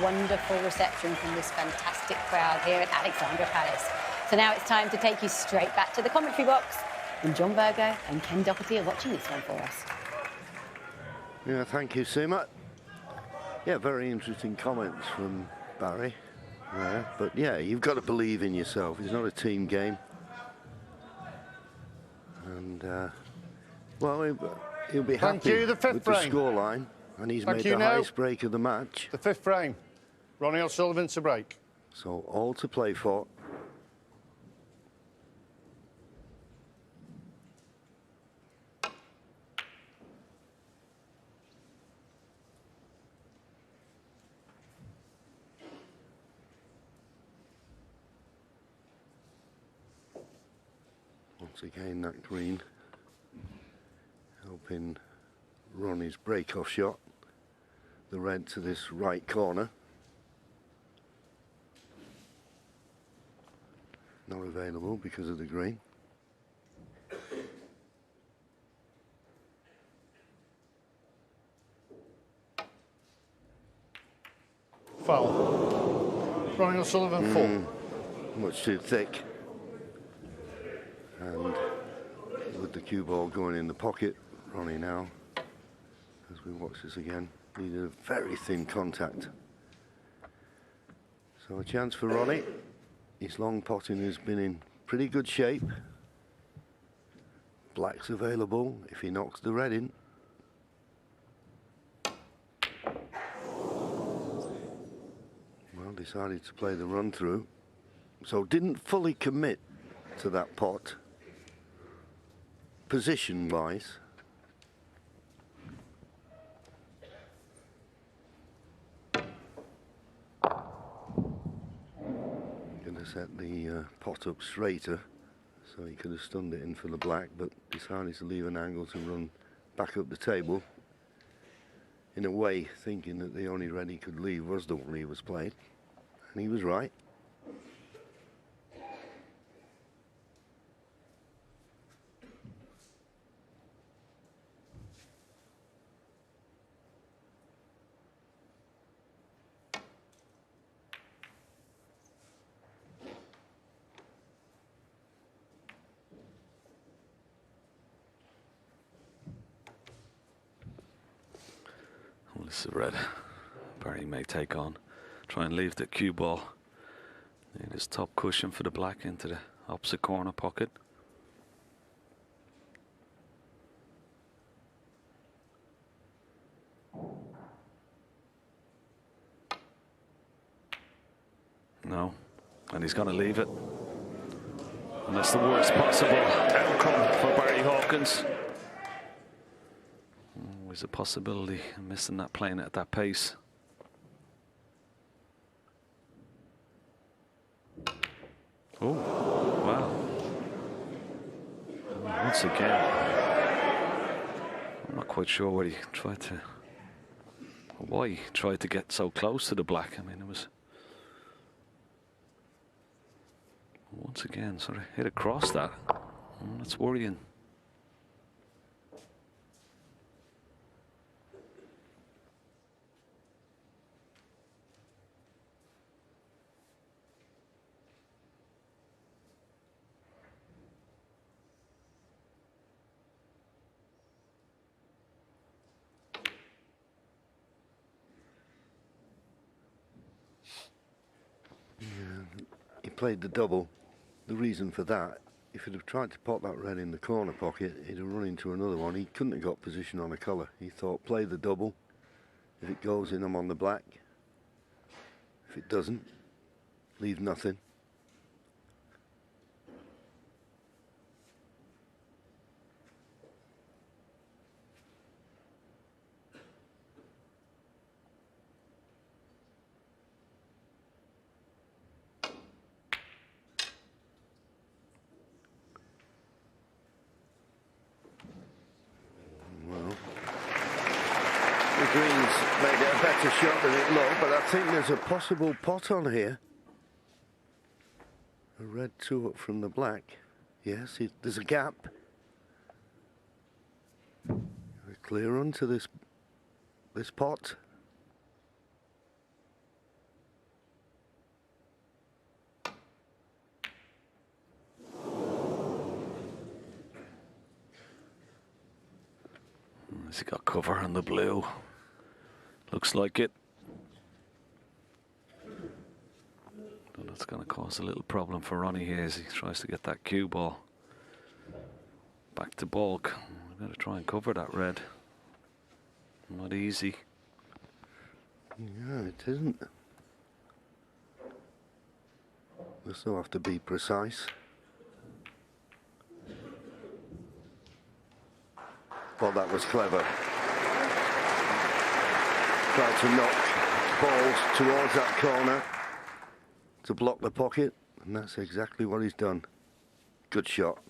wonderful reception from this fantastic crowd here at Alexandra Palace. So now it's time to take you straight back to the commentary box. And John Burgo and Ken Doherty are watching this one for us. Yeah, thank you, Seema. Yeah, very interesting comments from Barry there. But yeah, you've got to believe in yourself. It's not a team game. And, well, he'll be happy with the scoreline. And he's made the highest break of the match. The fifth frame. Ronnie O'Sullivan to break. So all to play for. Once again, that green helping Ronnie's break-off shot. The red to this right corner. Not available because of the green. Foul. Ronnie O'Sullivan, 4. Much too thick. And with the cue ball going in the pocket, Ronnie now, as we watch this again, needed a very thin contact. So a chance for Ronnie. His long potting has been in pretty good shape. Black's available if he knocks the red in. Well, decided to play the run through. So didn't fully commit to that pot, position-wise. Set the pot up straighter so he could have stunned it in for the black, but decided to leave an angle to run back up the table, in a way thinking that the only red he could leave was the one he was playing, and he was right. Well, this is a red Barry may take on. Try and leave the cue ball in his top cushion for the black into the opposite corner pocket. No, and he's going to leave it. And that's the worst possible outcome for Barry Hawkins. Always a possibility of missing that playing at that pace. Oh, wow. Once again, I'm not quite sure what he tried to, or why he tried to get so close to the black. I mean, it was, once again, sort of hit across that. That's worrying. He played the double. The reason for that, if he'd have tried to pop that red in the corner pocket, he'd have run into another one. He couldn't have got position on a colour. He thought, play the double. If it goes in, I'm on the black. If it doesn't, leave nothing. Green's made it a better shot than it looked, but I think there's a possible pot on here. A red 2 up from the black. Yes, there's a gap. A clear onto this pot. Has he got cover on the blue? Looks like it. But that's going to cause a little problem for Ronnie here as he tries to get that cue ball back to balk. We've got to try and cover that red. Not easy. Yeah, it isn't. We'll still have to be precise. Well, that was clever. Tried to knock balls towards that corner to block the pocket, and that's exactly what he's done. Good shot.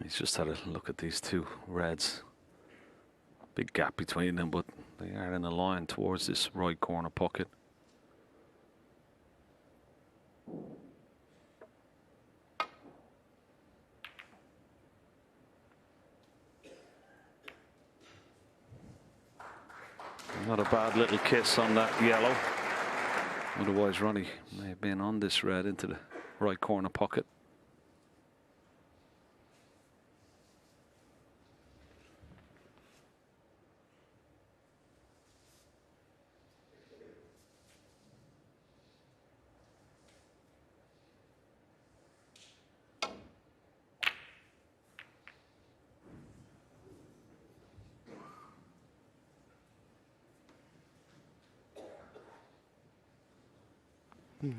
He's just had a look at these two reds. Big gap between them, but they are in a line towards this right corner pocket. Not a bad little kiss on that yellow. Otherwise, Ronnie may have been on this red into the right corner pocket.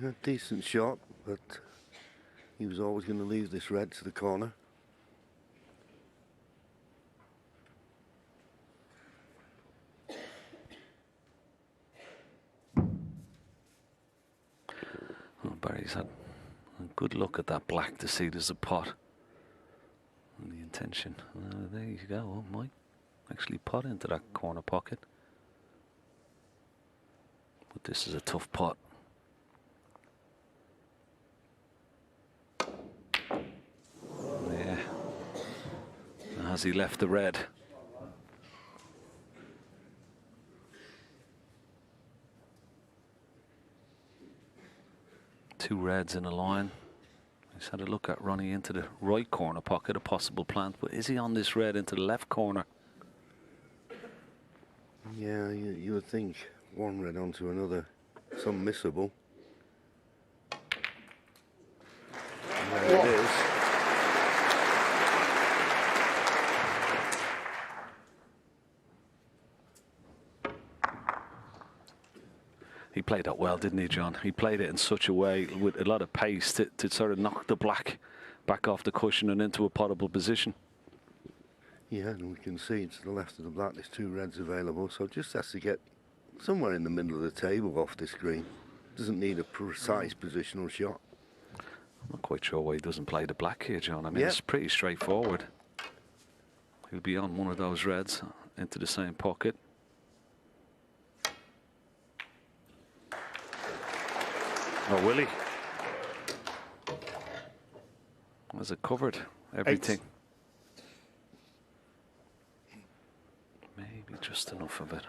A decent shot, but he was always going to leave this red to the corner. Oh, Barry's had a good look at that black to see there's a pot. And the intention. There you go. Oh, might actually pot into that corner pocket. But this is a tough pot. Yeah. Now has he left the red? Two reds in a line. He's had a look at Ronnie into the right corner pocket, a possible plant, but is he on this red into the left corner? Yeah, you would think one red onto another, some missable. There it is. He played that well, didn't he, John? He played it in such a way with a lot of pace to sort of knock the black back off the cushion and into a potable position. Yeah, and we can see to the left of the black there's two reds available, so just has to get somewhere in the middle of the table off this green. Doesn't need a precise positional shot. I'm not quite sure why he doesn't play the black here, John. I mean, it's pretty straightforward. He'll be on one of those reds into the same pocket. Oh, will he? Has it covered everything? Maybe just enough of it.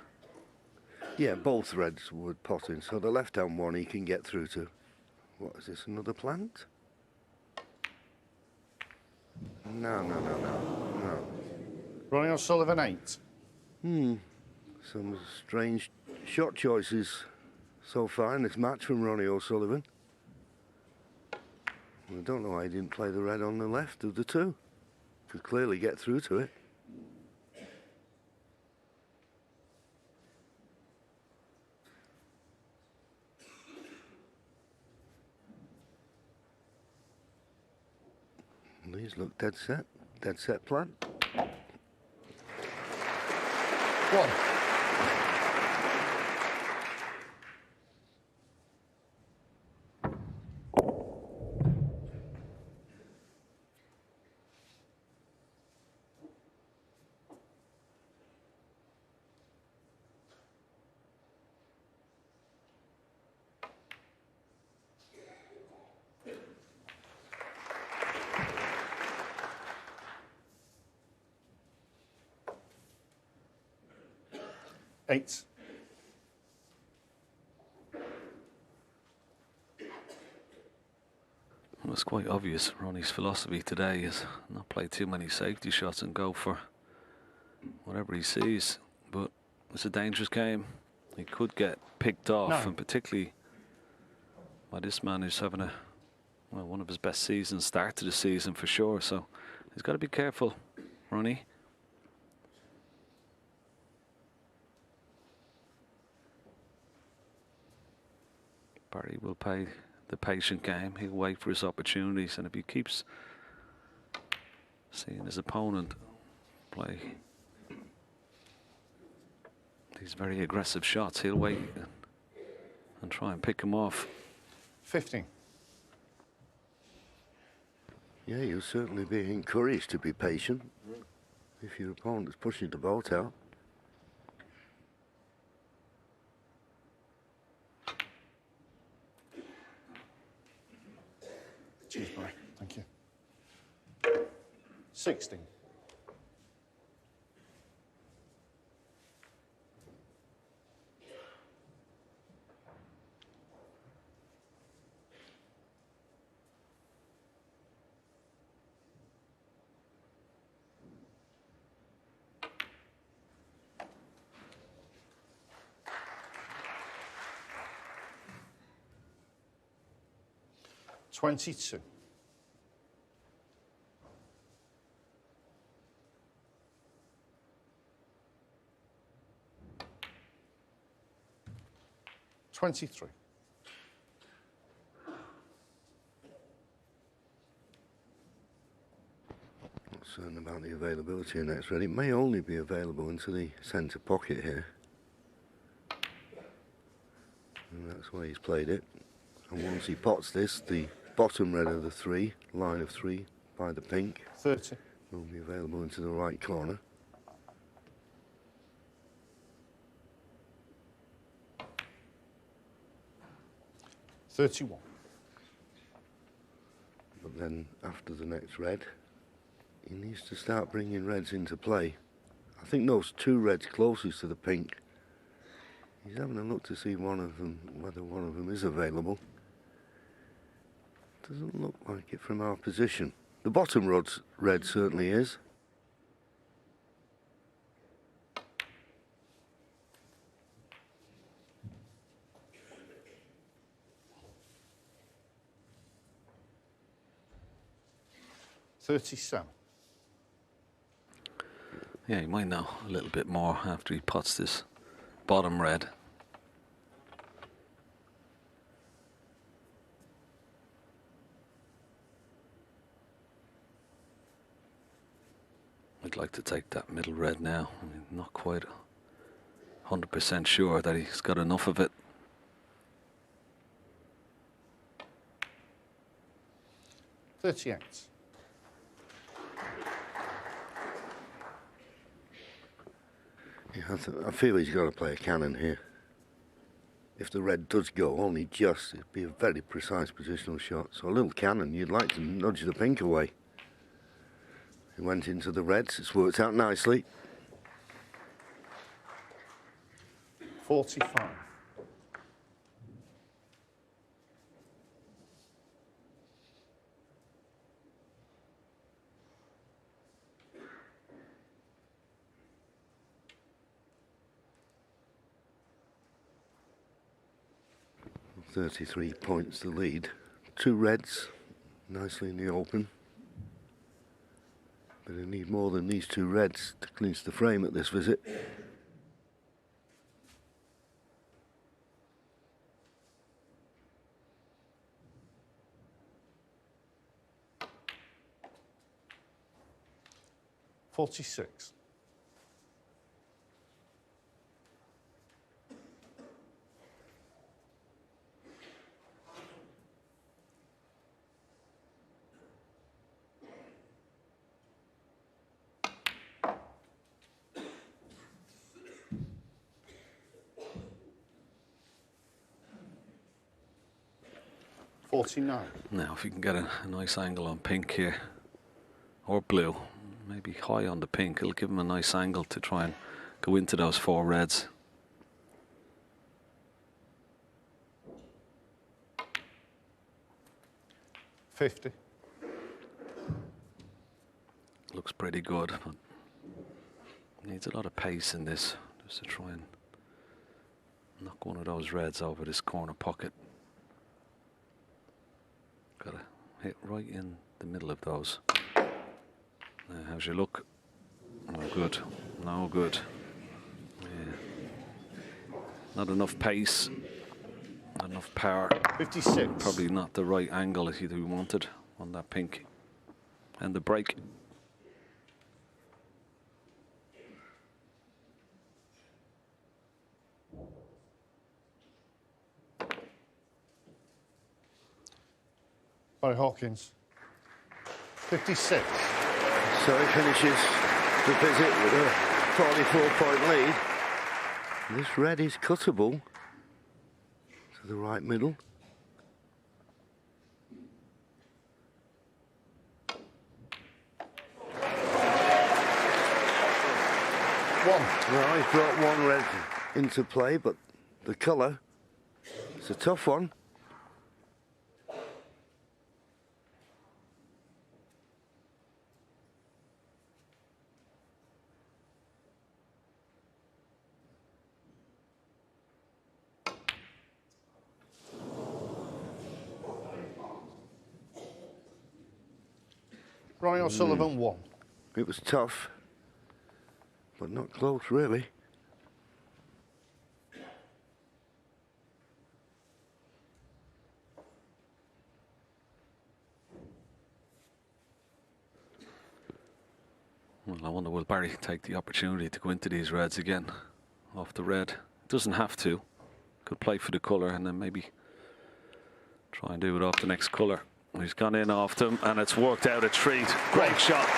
Yeah, both reds would pot in, so the left-hand one he can get through to. What is this, another plant? No. Ronnie O'Sullivan 8. Some strange shot choices so far in this match from Ronnie O'Sullivan. I don't know why he didn't play the red on the left of the two. Could clearly get through to it. These look dead set plan. One. 8. Well, it's quite obvious. Ronnie's philosophy today is not play too many safety shots and go for whatever he sees. But it's a dangerous game. He could get picked off, 9. and particularly by this man who's having one of his best seasons, start to the season for sure. So he's got to be careful, Ronnie. Barry will play the patient game. He'll wait for his opportunities, and if he keeps seeing his opponent play these very aggressive shots, he'll wait and try and pick him off. 15. Yeah, you'll certainly be encouraged to be patient if your opponent's pushing the boat out. Cheers, Barry. Thank you. 16. $22. $23. Not certain about the availability of next red. It may only be available into the centre pocket here. And that's why he's played it. And once he pots this, the bottom red of the 3, line of 3 by the pink, 30. will be available into the right corner. $31. But then after the next red, he needs to start bringing reds into play. I think those 2 reds closest to the pink, he's having a look to see whether one of them is available. Doesn't look like it from our position. The bottom red certainly is. $37. Yeah, he might know a little bit more after he pots this bottom red. I'd like to take that middle red now. I mean, not quite 100% sure that he's got enough of it. $38. Yeah, I feel he's got to play a cannon here. If the red does go, only just, it'd be a very precise positional shot. So a little cannon, you'd like to nudge the pink away. He went into the reds, it's worked out nicely. 45. .33 points the lead. 2 reds, nicely in the open. But they need more than these 2 reds to clinch the frame at this visit. $46. $49. Now, if you can get a nice angle on pink here, or blue, maybe high on the pink, it'll give him a nice angle to try and go into those 4 reds. 50. Looks pretty good, but needs a lot of pace in this just to try and knock one of those reds over this corner pocket. Gotta hit right in the middle of those. How's your look? No good. No good. Yeah. Not enough pace. Not enough power. 56. Probably not the right angle as we wanted on that pink. And the break. Barry Hawkins. 56. So he finishes the visit with a 44-point lead. This red is cuttable to the right middle. Well, he's brought one red into play, but the colour, it's a tough one. Ronnie O'Sullivan won. It was tough, but not close, really. Well, I wonder will Barry take the opportunity to go into these reds again off the red. Doesn't have to. Could play for the colour and then maybe try and do it off the next colour. He's gone in off them and it's worked out a treat. Great shot.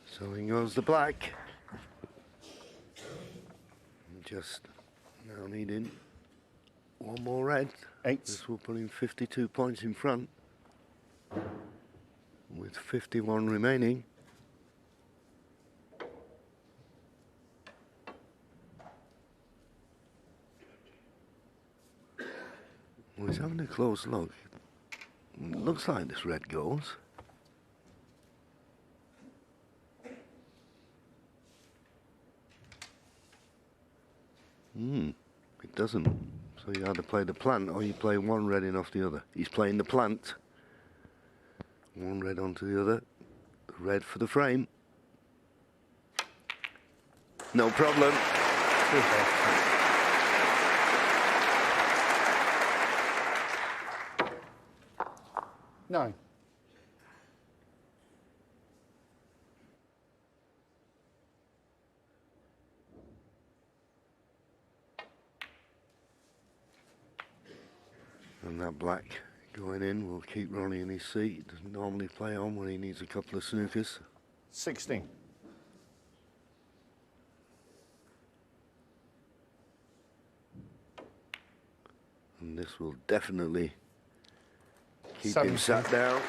So in goes the black. Just now needing one more red. 8. This will put him 52 points in front with 51 remaining. Well, he's having a close look. Looks like this red goes. It doesn't. So you either play the plant or you play one red in off the other. He's playing the plant. One red onto the other. Red for the frame. No problem. 9. And that black going in will keep Ronnie in his seat. He doesn't normally play on when he needs a couple of snookers. 16. And this will definitely keep 17. him sat down.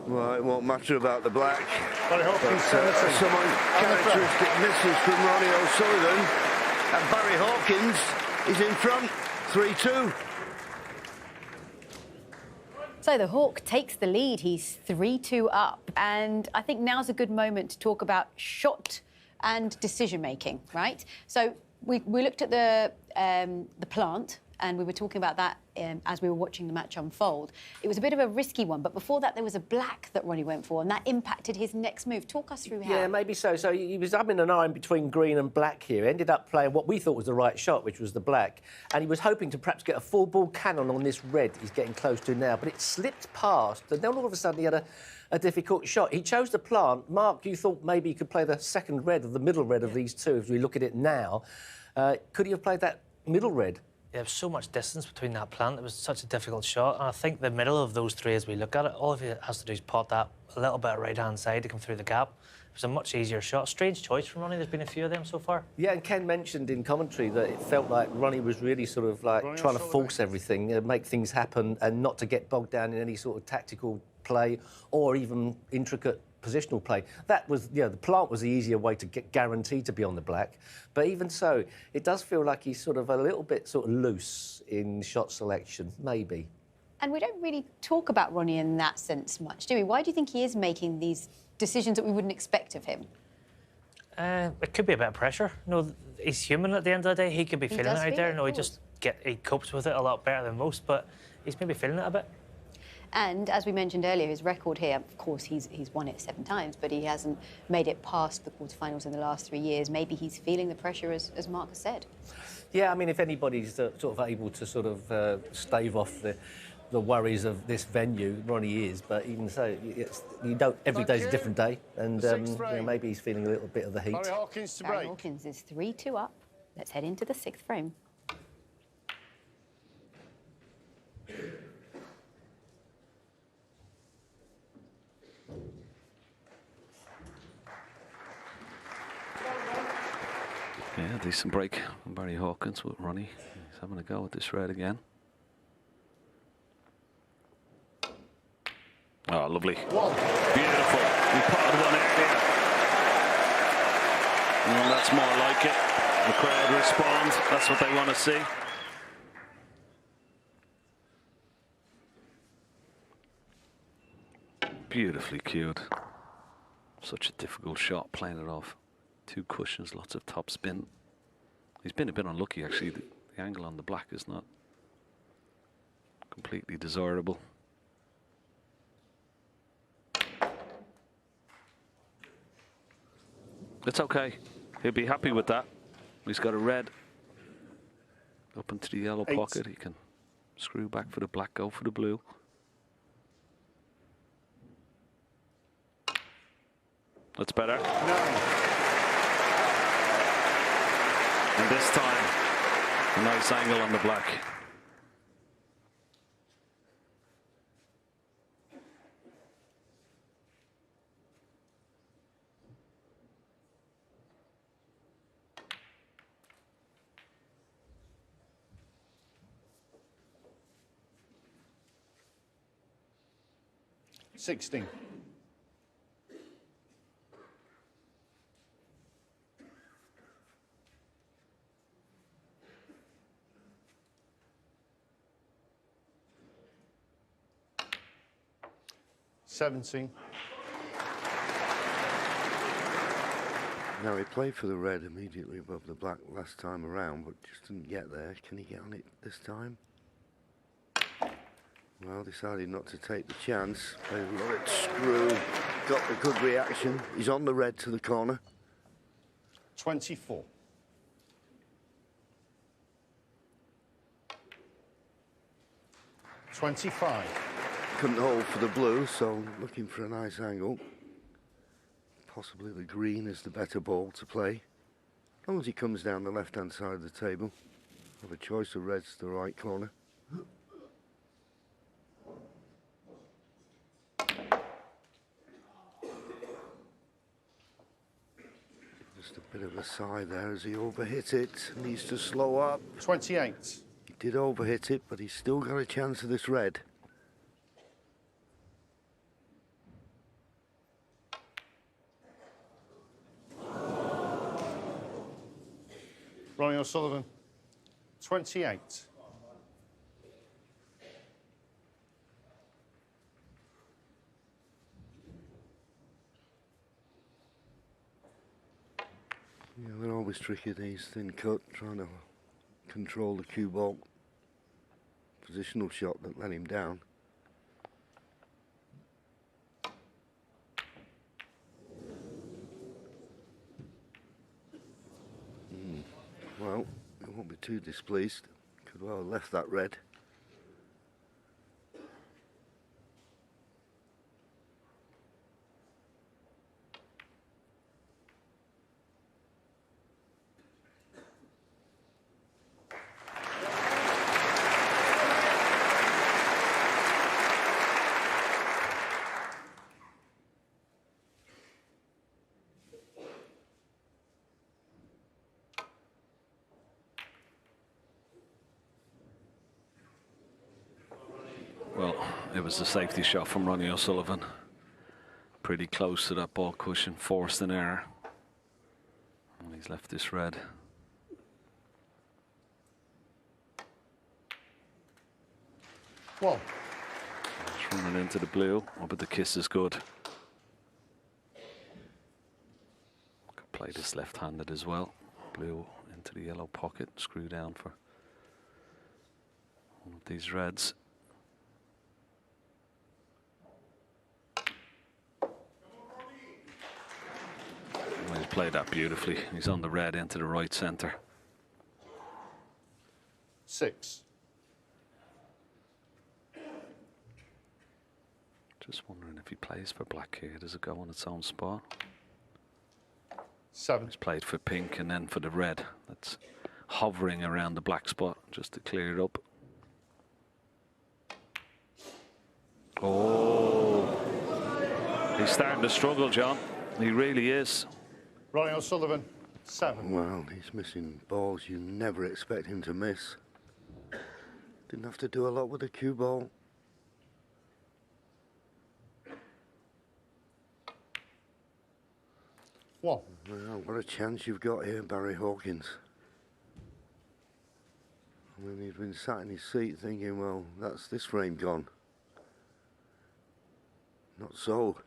Well, it won't matter about the black. Barry Hawkins, 17. Some uncharacteristic misses from Ronnie O'Sullivan. And Barry Hawkins is in front, 3-2. So the Hawk takes the lead. He's 3-2 up. And I think now's a good moment to talk about shot and decision-making, right? So we looked at the plant, and we were talking about that as we were watching the match unfold. It was a bit of a risky one, but before that there was a black that Ronnie went for, and that impacted his next move. Talk us through how. Yeah, maybe so. So he was umming and ahhing between green and black here. Ended up playing what we thought was the right shot, which was the black. And he was hoping to perhaps get a full-ball cannon on this red he's getting close to now, but it slipped past, and then all of a sudden he had a difficult shot. He chose the plant. Mark, you thought maybe he could play the second red or the middle red of these two as we look at it now. Could he have played that middle red? There was so much distance between that plant. It was such a difficult shot. And I think the middle of those three, as we look at it, all of it has to do is pot that a little bit right-hand side to come through the gap. It was a much easier shot. Strange choice from Ronnie. There's been a few of them so far. Yeah, and Ken mentioned in commentary that it felt like Ronnie was really sort of like Ronnie trying to on force everything, make things happen, and not to get bogged down in any sort of tactical play or even intricate positional play. That was, the plant was the easier way to get guaranteed to be on the black. But even so, it does feel like he's sort of a little bit sort of loose in shot selection, maybe. And we don't really talk about Ronnie in that sense much, do we? Why do you think he is making these decisions that we wouldn't expect of him? It could be a bit of pressure. No, he's human at the end of the day. He could be feeling it does out feel there. it, No, of he copes with it a lot better than most, but he's maybe feeling it a bit. And as we mentioned earlier, his record here, of course, he's won it 7 times, but he hasn't made it past the quarterfinals in the last 3 years. Maybe he's feeling the pressure, as Mark has said. Yeah, I mean, if anybody's sort of able to sort of stave off the worries of this venue, Ronnie is. But even so, every day's a different day, and maybe he's feeling a little bit of the heat. Barry Hawkins to Barry break. Hawkins is 3-2 up. Let's head into the 6th frame. Yeah, decent break from Barry Hawkins with Ronnie. He's having a go at this red again. Oh, lovely. Beautiful. We potted one earlier. Well, that's more like it. The crowd responds. That's what they want to see. Beautifully cued. Such a difficult shot, playing it off. 2 cushions, lots of top spin. He's been a bit unlucky, actually. The angle on the black is not completely desirable. It's okay. He'll be happy with that. He's got a red up into the yellow 8. pocket. He can screw back for the black, go for the blue. That's better. 9. And this time, a nice angle on the black. $16. $17. Now, he played for the red immediately above the black last time around, but just didn't get there. Can he get on it this time? Well, decided not to take the chance. Played a lot of screw. Got the good reaction. He's on the red to the corner. 24. $25. Couldn't hold for the blue, so looking for a nice angle. Possibly the green is the better ball to play. As long as he comes down the left-hand side of the table. Have a choice of reds to the right corner. Just a bit of a sigh there as he overhit it. Needs to slow up. 28. He did overhit it, but he's still got a chance of this red. Ronnie O'Sullivan. 28. Yeah, they're always tricky, these thin cut, trying to control the cue ball. Positional shot that let him down. Well, I won't be too displeased. Could well have left that red. was the safety shot from Ronnie O'Sullivan. Pretty close to that ball cushion, forced an error. And he's left this red. One. Just running into the blue. Oh, but the kiss is good. Could play this left-handed as well. Blue into the yellow pocket, screw down for one of these reds. Well, he's played that beautifully. He's on the red into the right centre. 6. Just wondering if he plays for black here. Does it go on its own spot? 7. He's played for pink and then for the red. That's hovering around the black spot just to clear it up. Oh, he's starting to struggle, John. He really is. Ronnie O'Sullivan, 7. Well, he's missing balls you never expect him to miss. Didn't have to do a lot with the cue ball. One. Well, what a chance you've got here, Barry Hawkins. I mean, he's been sat in his seat thinking, well, that's this frame gone. Not so.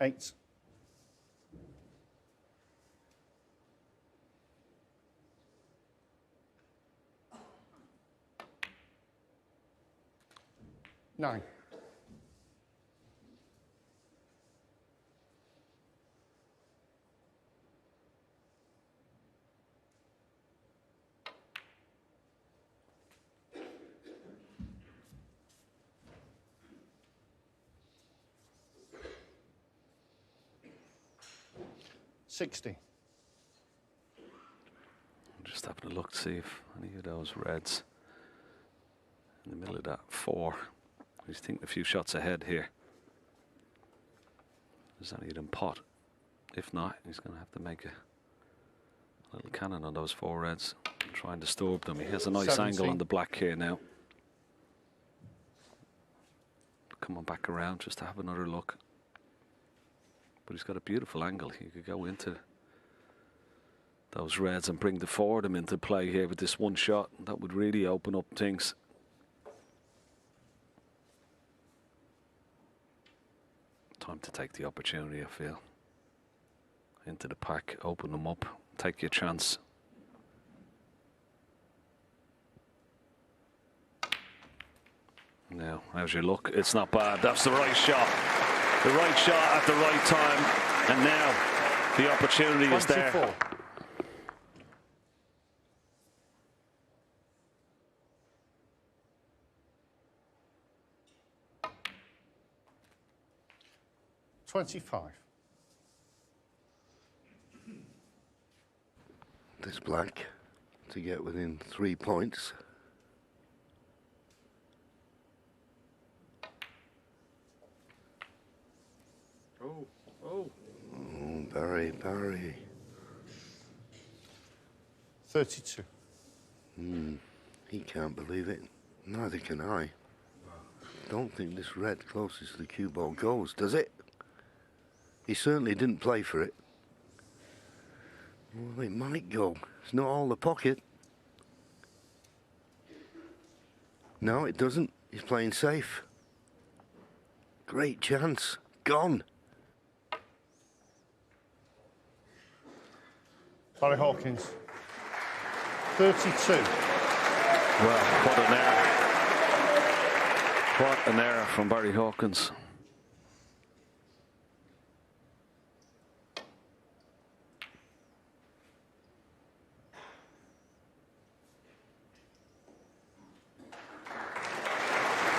Eight. Nine. $60. Just having a look to see if any of those reds in the middle of that 4. He's thinking a few shots ahead here. Does any of them pot? If not, he's going to have to make a little cannon on those 4 reds and try and disturb them. He has a nice 17. angle on the black here now. Coming back around just to have another look. But he's got a beautiful angle. He could go into those reds and bring the 4 of them into play here with this one shot. That would really open up things. Time to take the opportunity, I feel. Into the pack, open them up, take your chance. Now, how's your look? It's not bad. That's the right shot. The right shot at the right time. And now the opportunity is there. 24. $25. This black to get within 3 points. Oh, Barry. 32. He can't believe it. Neither can I. Don't think this red closest to the cue ball goes, does it? He certainly didn't play for it. Well, it might go. It's not all the pocket. No, it doesn't. He's playing safe. Great chance. Gone. Barry Hawkins, 32. Well, what an error. What an error from Barry Hawkins.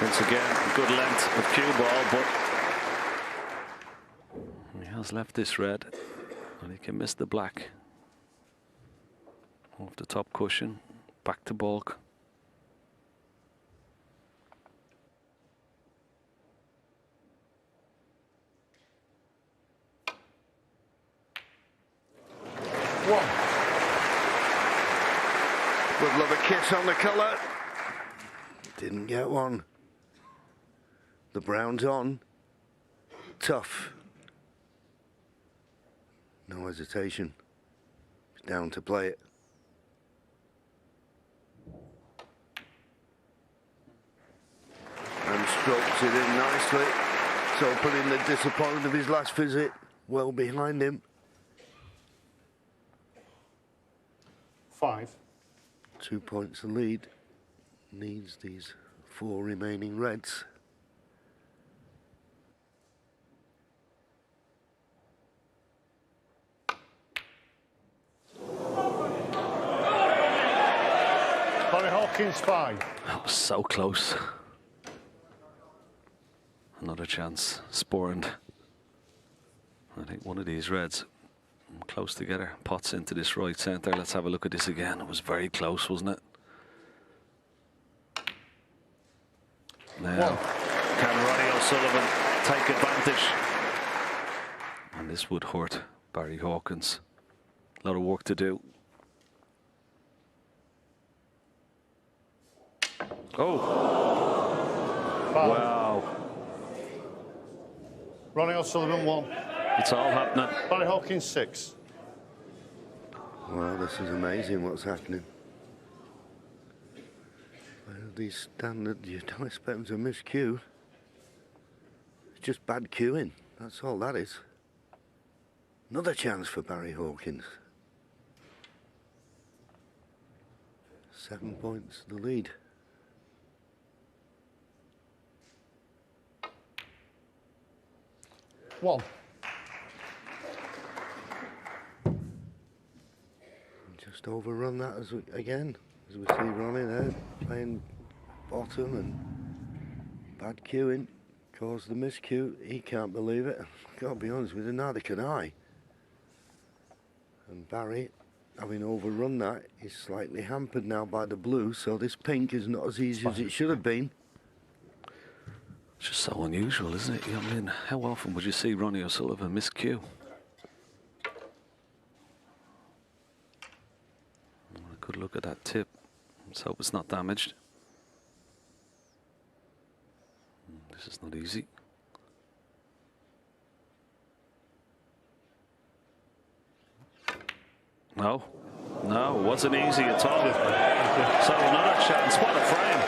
Once again, good length of cue ball, but he has left this red and he can miss the black. Off the top cushion, back to bulk. One. Kiss on the colour. Didn't get one. The brown's on. Tough. No hesitation. He's down to play it. And strokes it in nicely. So putting the disappointment of his last visit well behind him. 5. 2 points the lead. Needs these 4 remaining reds. Barry Hawkins, 5. That was so close. Another chance, sporned. I think one of these reds, close together, pots into this right centre. Let's have a look at this again. It was very close, wasn't it? Now, can Ronnie O'Sullivan take advantage? And this would hurt Barry Hawkins. A lot of work to do. Oh! 5. Wow. Ronnie O'Sullivan, 1. It's all happening. Barry Hawkins, 6. Wow, this is amazing what's happening. Well, these standard, you don't expect them to miss cue. It's just bad cueing. That's all that is. Another chance for Barry Hawkins. 7 points the lead. One. Just overrun that again, as we see Ronnie there playing bottom and bad cueing, caused the miscue. He can't believe it. Gotta be honest with you, neither can I. And Barry, having overrun that, is slightly hampered now by the blue, so this pink is not as easy as it should have been. It's just so unusual, isn't it? I mean, how often would you see Ronnie O'Sullivan miss cue? A good look at that tip. Let's hope it's not damaged. This is not easy. No, no, it wasn't easy at all. So another chance. What a frame.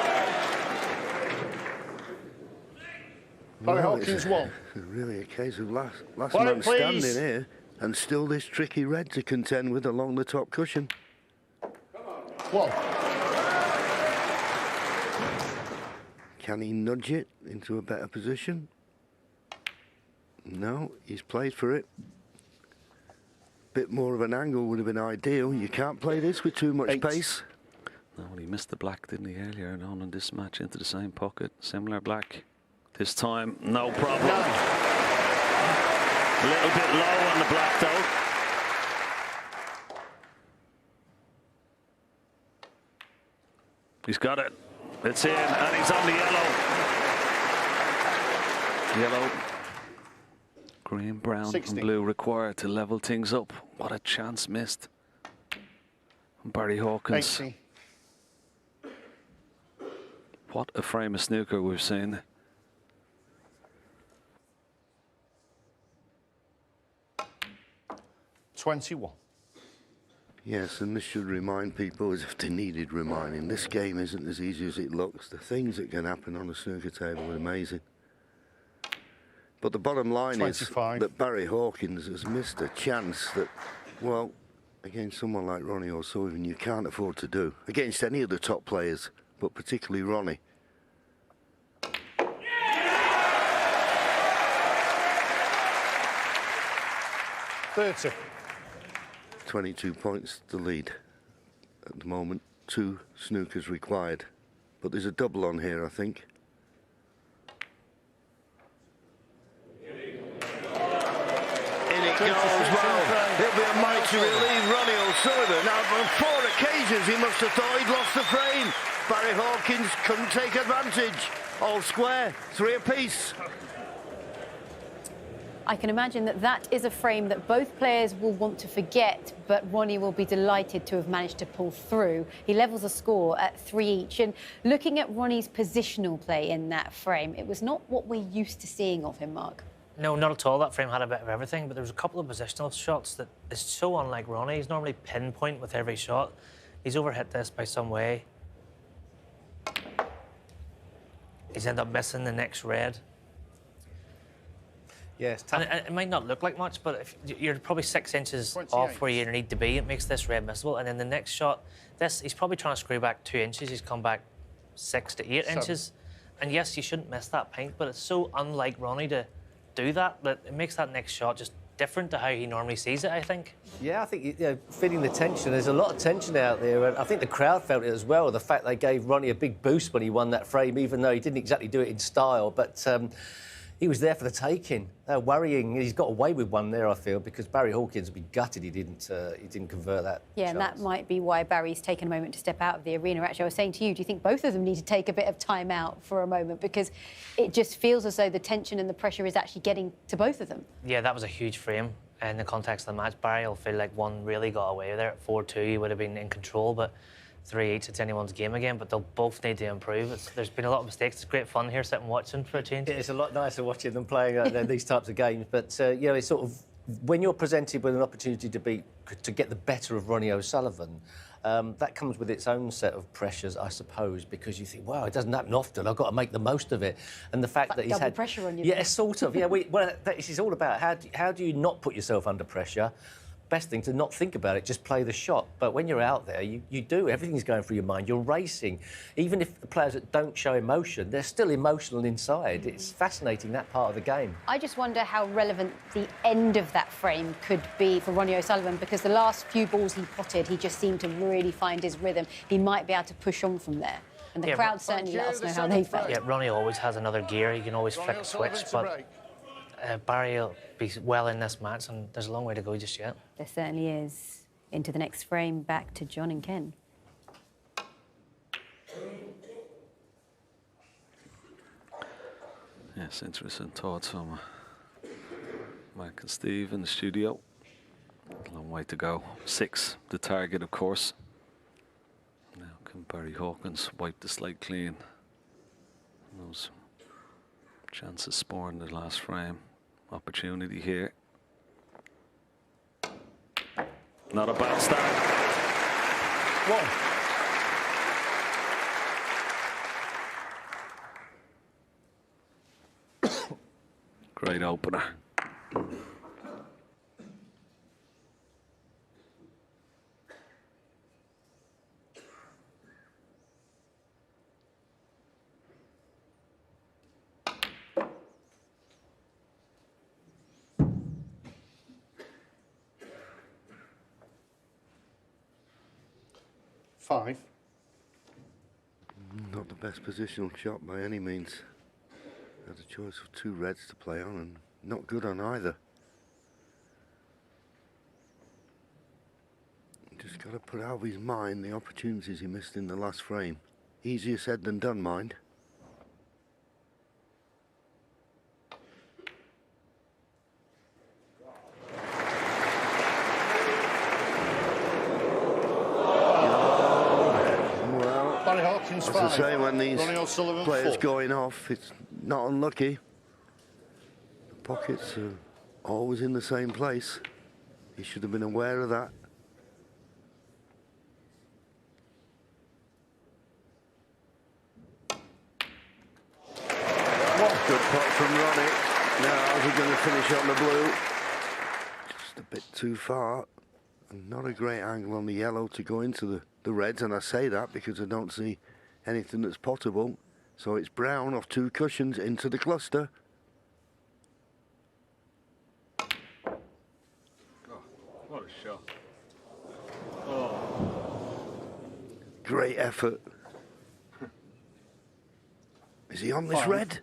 Barry Well, Hawkins, it's 1. really a case of last Barry, man please. standing here, and still this tricky red to contend with along the top cushion. 1. Can he nudge it into a better position? No, he's played for it. Bit more of an angle would have been ideal. You can't play this with too much 8. pace. No, he missed the black, didn't he, earlier on in this match into the same pocket. Similar black. This time, no problem. 9. A little bit low on the black, though. He's got it. It's in, and he's on the yellow. Yellow. Green, brown, 16. and blue required to level things up. What a chance missed. Barry Hawkins. 80. What a frame of snooker we've seen. $21. Yes, and this should remind people, as if they needed reminding, this game isn't as easy as it looks. The things that can happen on a snooker table are amazing. But the bottom line 25. is that Barry Hawkins has missed a chance that, well, against someone like Ronnie O'Sullivan, you can't afford to do. Against any of the top players, but particularly Ronnie. 30. 22 points the lead at the moment. 2 snookers required. But there's a double on here, I think. In it goes. Well, it'll be a mighty relief. Ronnie O'Sullivan. Now, on 4 occasions, he must have thought he'd lost the frame. Barry Hawkins couldn't take advantage. All square. 3 apiece. I can imagine that that is a frame that both players will want to forget, but Ronnie will be delighted to have managed to pull through. He levels a score at 3 each. And looking at Ronnie's positional play in that frame, it was not what we're used to seeing of him, Mark. No, not at all. That frame had a bit of everything, but there was a couple of positional shots that is so unlike Ronnie. He's normally pinpoint with every shot. He's overhit this by some way. He's ended up missing the next red. Yes, And it might not look like much, but if you're probably 6 inches 28. off where you need to be, it makes this red missable. And then the next shot, he's probably trying to screw back 2 inches. He's come back 6 to 8 inches. And yes, you shouldn't miss that pink, but it's so unlike Ronnie to do that it makes that next shot just different to how he normally sees it, I think. Yeah, I think, feeling the tension. There's a lot of tension out there, and I think the crowd felt it as well. The fact they gave Ronnie a big boost when he won that frame, even though he didn't exactly do it in style, but he was there for the taking. Worrying, he's got away with one there, I feel, because Barry Hawkins would be gutted he didn't convert that. Yeah, and that might be why Barry's taken a moment to step out of the arena. Actually, I was saying to you, do you think both of them need to take a bit of time out for a moment? Because it just feels as though the tension and the pressure is actually getting to both of them. Yeah, that was a huge frame in the context of the match. Barry will feel like one really got away there. At 4-2, he would have been in control, but 3 each, it's anyone's game again, but they'll both need to improve. There's been a lot of mistakes. It's great fun here sitting watching for a change. It's a lot nicer watching them playing these types of games, but it's sort of when you're presented with an opportunity to get the better of Ronnie O'Sullivan, that comes with its own set of pressures, I suppose, because you think, wow, it doesn't happen often. I've got to make the most of it, and the fact that he's double had pressure on you. Yeah, sort of. Yeah, this is all about how do you not put yourself under pressure. Best thing to not think about it, just play the shot. But when you're out there, you do. Everything's going through your mind. You're racing. Even if the players that don't show emotion, they're still emotional inside. It's fascinating, that part of the game. I just wonder how relevant the end of that frame could be for Ronnie O'Sullivan, because the last few balls he potted, he just seemed to really find his rhythm. He might be able to push on from there. And the crowd certainly let us know how they felt. Yeah, Ronnie always has another gear. He can always flick a switch, but Barry will be well in this match, and there's a long way to go just yet. There certainly is. Into the next frame, back to John and Ken. Yes, interesting thoughts from Mike and Steve in the studio. A long way to go. 6, the target, of course. Now can Barry Hawkins wipe the slate clean? Those chances spoiled in the last frame. Opportunity here. Not a bad start. 1. Great opener. Five. Not the best positional shot by any means. Had a choice of 2 reds to play on, and not good on either. Just got to put out of his mind the opportunities he missed in the last frame. Easier said than done, mind. Hawkins, As I 5. say, when these Ronnie O'Sullivan, players 4. going off, it's not unlucky. The pockets are always in the same place. He should have been aware of that. Good pot from Ronnie. Now, is he going to finish on the blue? Just a bit too far. And not a great angle on the yellow to go into the reds, and I say that because I don't see anything that's potable. So it's brown off 2 cushions into the cluster. Oh, what a shot. Oh. Great effort. Is he on this 5. red?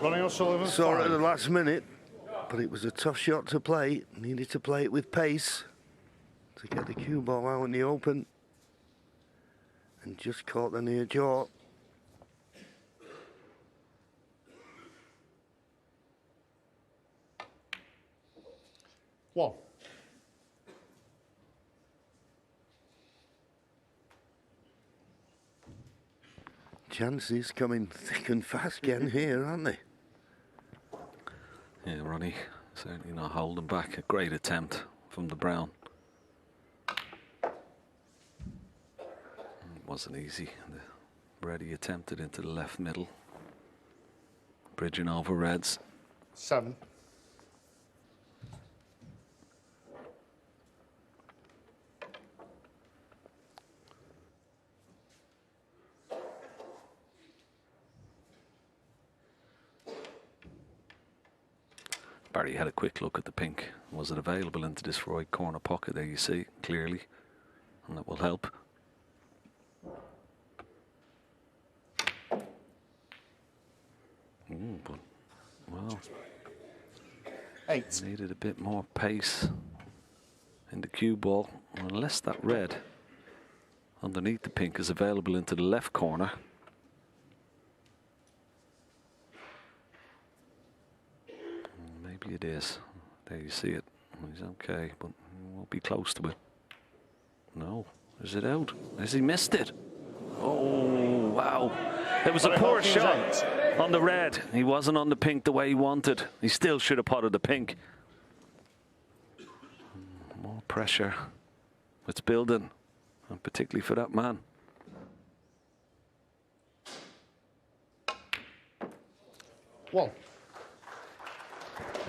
Ronnie O'Sullivan, Saw it at 5. the last minute, but it was a tough shot to play. Needed to play it with pace to get the cue ball out in the open. and just caught the near jaw. One. Chances coming thick and fast again here, aren't they? Yeah, Ronnie certainly not holding back. A great attempt from the brown. It wasn't easy. The red he attempted into the left middle. Bridging over reds. 7. Barry had a quick look at the pink. Was it available into this right corner pocket? There you see, clearly. And that will help. But, well, 8. needed a bit more pace in the cue ball. Unless that red underneath the pink is available into the left corner. Maybe it is. There you see it. He's okay, but he won't be close to it. No. Is it out? Has he missed it? Oh, wow. It was a poor Hawkins shot 8. on the red. He wasn't on the pink the way he wanted. He still should have potted the pink. More pressure. It's building, and particularly for that man. 1.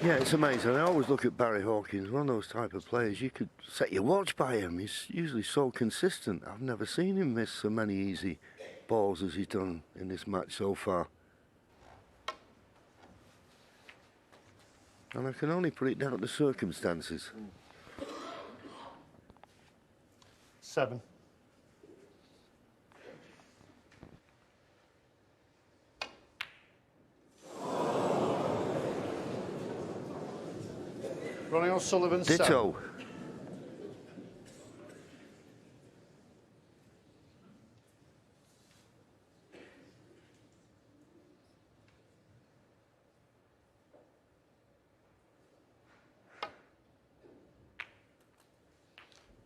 Yeah, it's amazing. I always look at Barry Hawkins, one of those type of players. You could set your watch by him. He's usually so consistent. I've never seen him miss so many easy balls as he's done in this match so far. And I can only put it down to the circumstances. 7. Ronnie O'Sullivan 7. Ditto.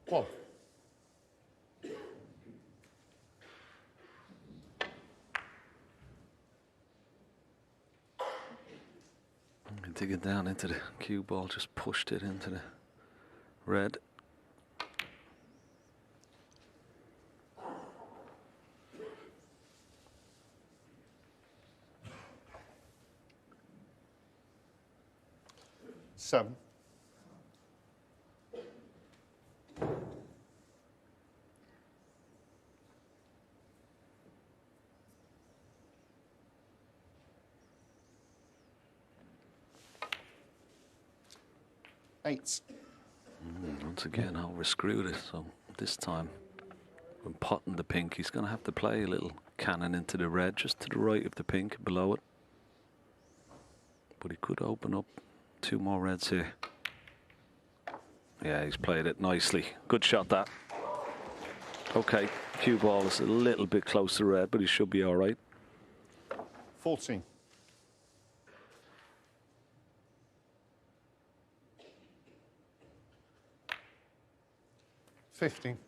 One. Digging down into the cue ball, just pushed it into the red. Seven. Eight. Once again, I'll screwed it. So this time, when potting the pink, he's going to have to play a little cannon into the red, just to the right of the pink, below it. But he could open up 2 more reds here. Yeah, he's played it nicely. Good shot, that. Okay, cue ball is a little bit close to red, but he should be all right. 14. 15.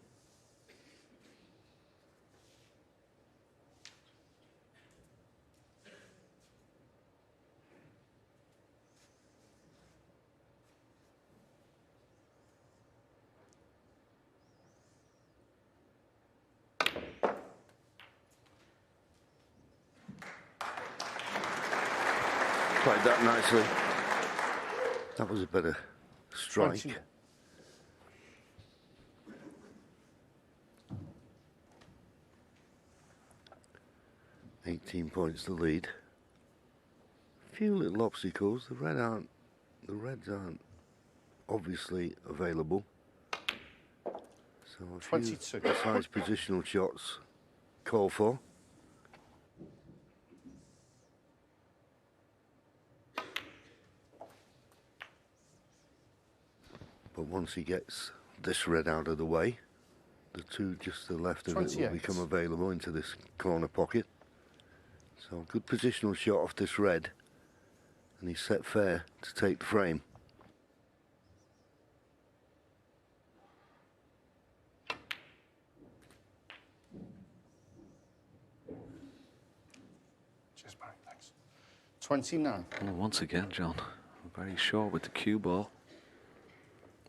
Played that nicely. That was a better strike. 20. $18 points to lead. A few little obstacles. The reds aren't obviously available. So a few 22. precise positional shots called for. But once he gets this red out of the way, The two just to the left of it will 28. become available into this corner pocket. So good positional shot off this red. And he's set fair to take the frame. Cheers, Barry. Thanks. 29. Well, once again, John, very short with the cue ball.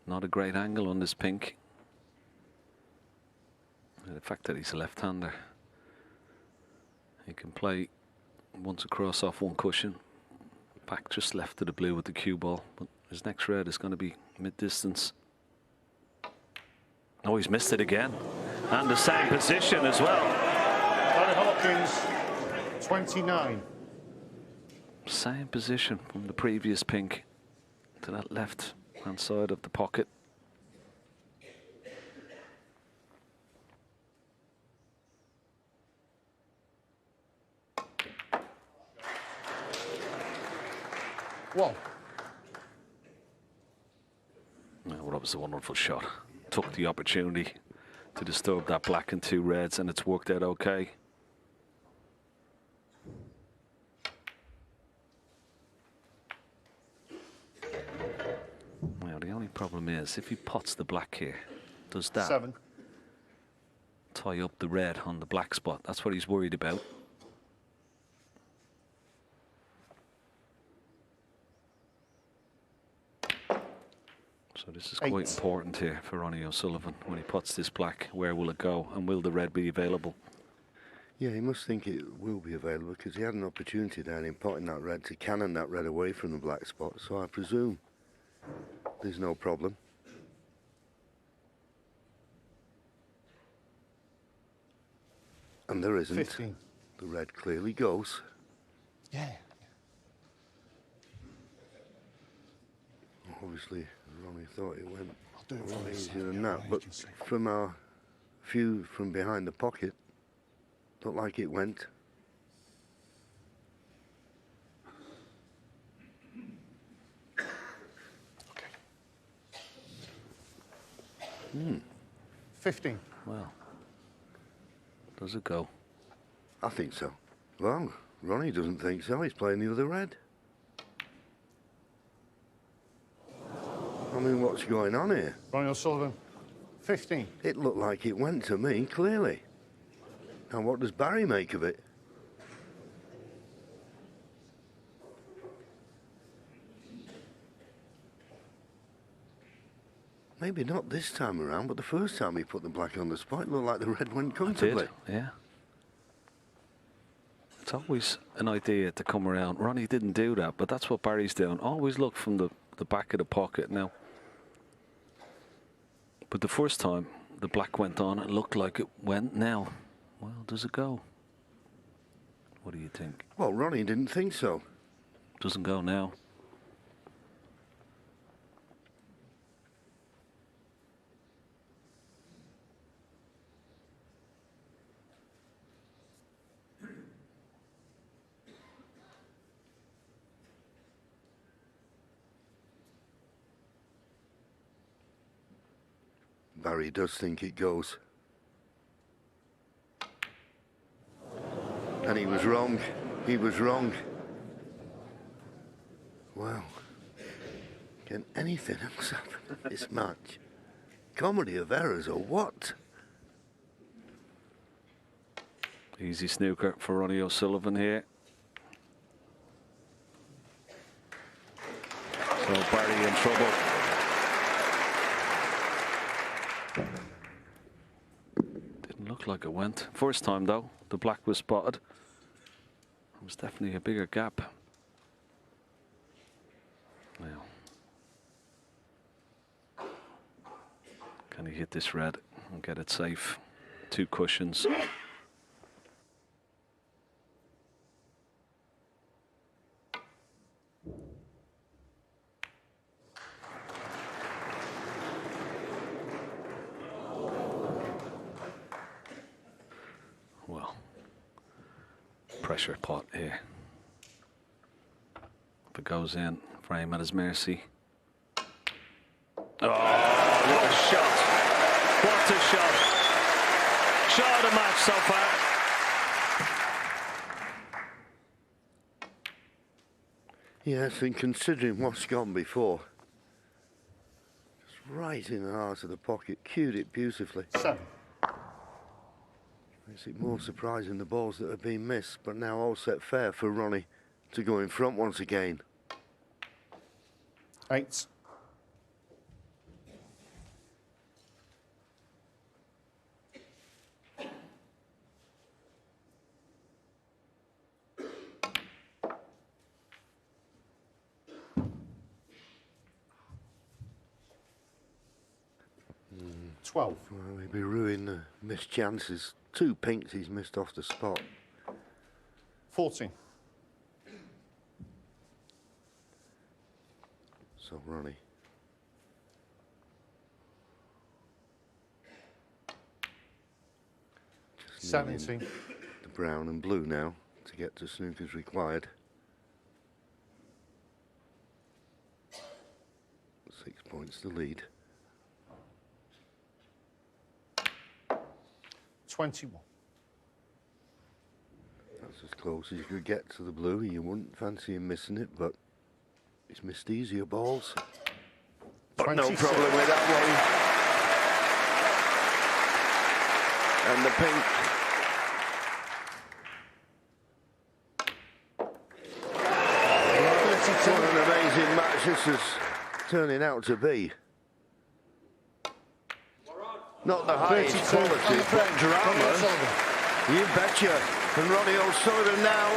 Not a great angle on this pink. The fact that he's a left-hander. He can play once across off one cushion. Back just left of the blue with the cue ball. But his next red is going to be mid-distance. Oh, he's missed it again. And the same position as well. Barry Hawkins, 29. Same position from the previous pink to that left-hand side of the pocket. One. Well, that was a wonderful shot. Took the opportunity to disturb that black and two reds, and it's worked out okay. Now, the only problem is, if he pots the black here, does that 7. tie up the red on the black spot? That's what he's worried about. So this is quite 8. important here for Ronnie O'Sullivan. When he puts this black, where will it go? And will the red be available? Yeah, he must think it will be available because he had an opportunity there in potting that red to cannon that red away from the black spot. So I presume there's no problem. And there isn't. 15. The red clearly goes. Yeah. Obviously, Ronnie thought it went I'll do it a from lot this easier side, than yeah, that, you but can see. from our view from behind the pocket, looked like it went. Okay. Hmm. 15. Well, does it go? I think so. Well, Ronnie doesn't think so. He's playing the other red. I mean, what's going on here? Ronnie O'Sullivan, 15. It looked like it went to me, clearly. Now, what does Barry make of it? Maybe not this time around, but the first time he put the black on the spot, it looked like the red went comfortably. Yeah. It's always an idea to come around. Ronnie didn't do that, but that's what Barry's doing. Always look from the back of the pocket now. But the first time the black went on, it looked like it went. Now, well, does it go? What do you think? Well, Ronnie didn't think so. Doesn't go now. Barry does think it goes. And he was wrong. He was wrong. Wow. Can anything else happen in this match? Comedy of errors or what? Easy snooker for Ronnie O'Sullivan here. So Barry in trouble. Didn't look like it went. First time though, the black was spotted. It was definitely a bigger gap. Now, can he hit this red and get it safe? Two cushions. Well, pressure pot here. If it goes in, frame at his mercy. Oh, what a shot! What a shot! the match so far. Yes, and considering what's gone before, just right in the heart of the pocket, cued it beautifully. 7. Makes it more surprising the balls that have been missed, but now all set fair for Ronnie to go in front once again. 8. 12. Well, he'll be ruining the missed chances. 2 pinks he's missed off the spot. 14. So Ronnie. Just needing 17. the brown and blue now to get to snooker's required. 6 points to lead. 21. That's as close as you could get to the blue. You wouldn't fancy him missing it, but he's missed easier balls. But no 26. problem with that one. And the pink. What an amazing match this is turning out to be. Not the highest 32 quality, on the but frame. drama. Ronnie O'Sullivan. You betcha. And Ronnie O'Sullivan now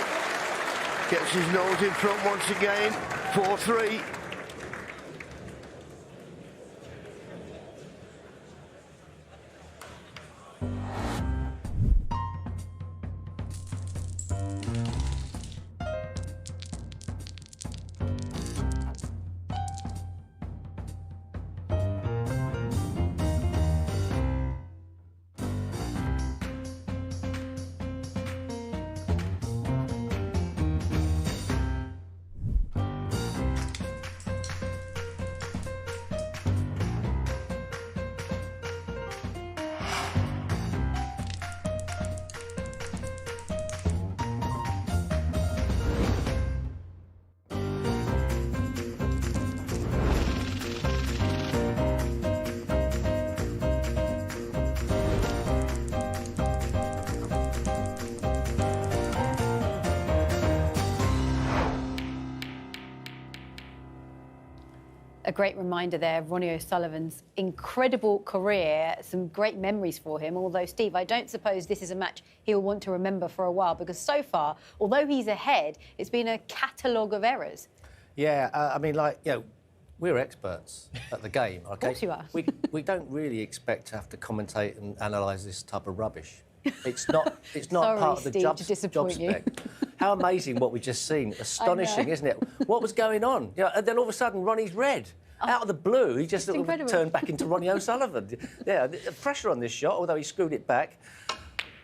gets his nose in front once again. 4-3. A great reminder there of Ronnie O'Sullivan's incredible career, some great memories for him. Although, Steve, I don't suppose this is a match he'll want to remember for a while, because so far, although he's ahead, it's been a catalogue of errors. Yeah, I mean, like, you know, we're experts at the game, OK? Of course you are. We don't really expect to have to commentate and analyse this type of rubbish. It's not Sorry, part of the Steve, job to disappoint you. spec. How amazing what we've just seen. Astonishing, isn't it? What was going on? You know, and then all of a sudden, Ronnie's red. Out of the blue, he just sort of incredible. turned back into Ronnie O'Sullivan. Yeah, the pressure on this shot, although he screwed it back.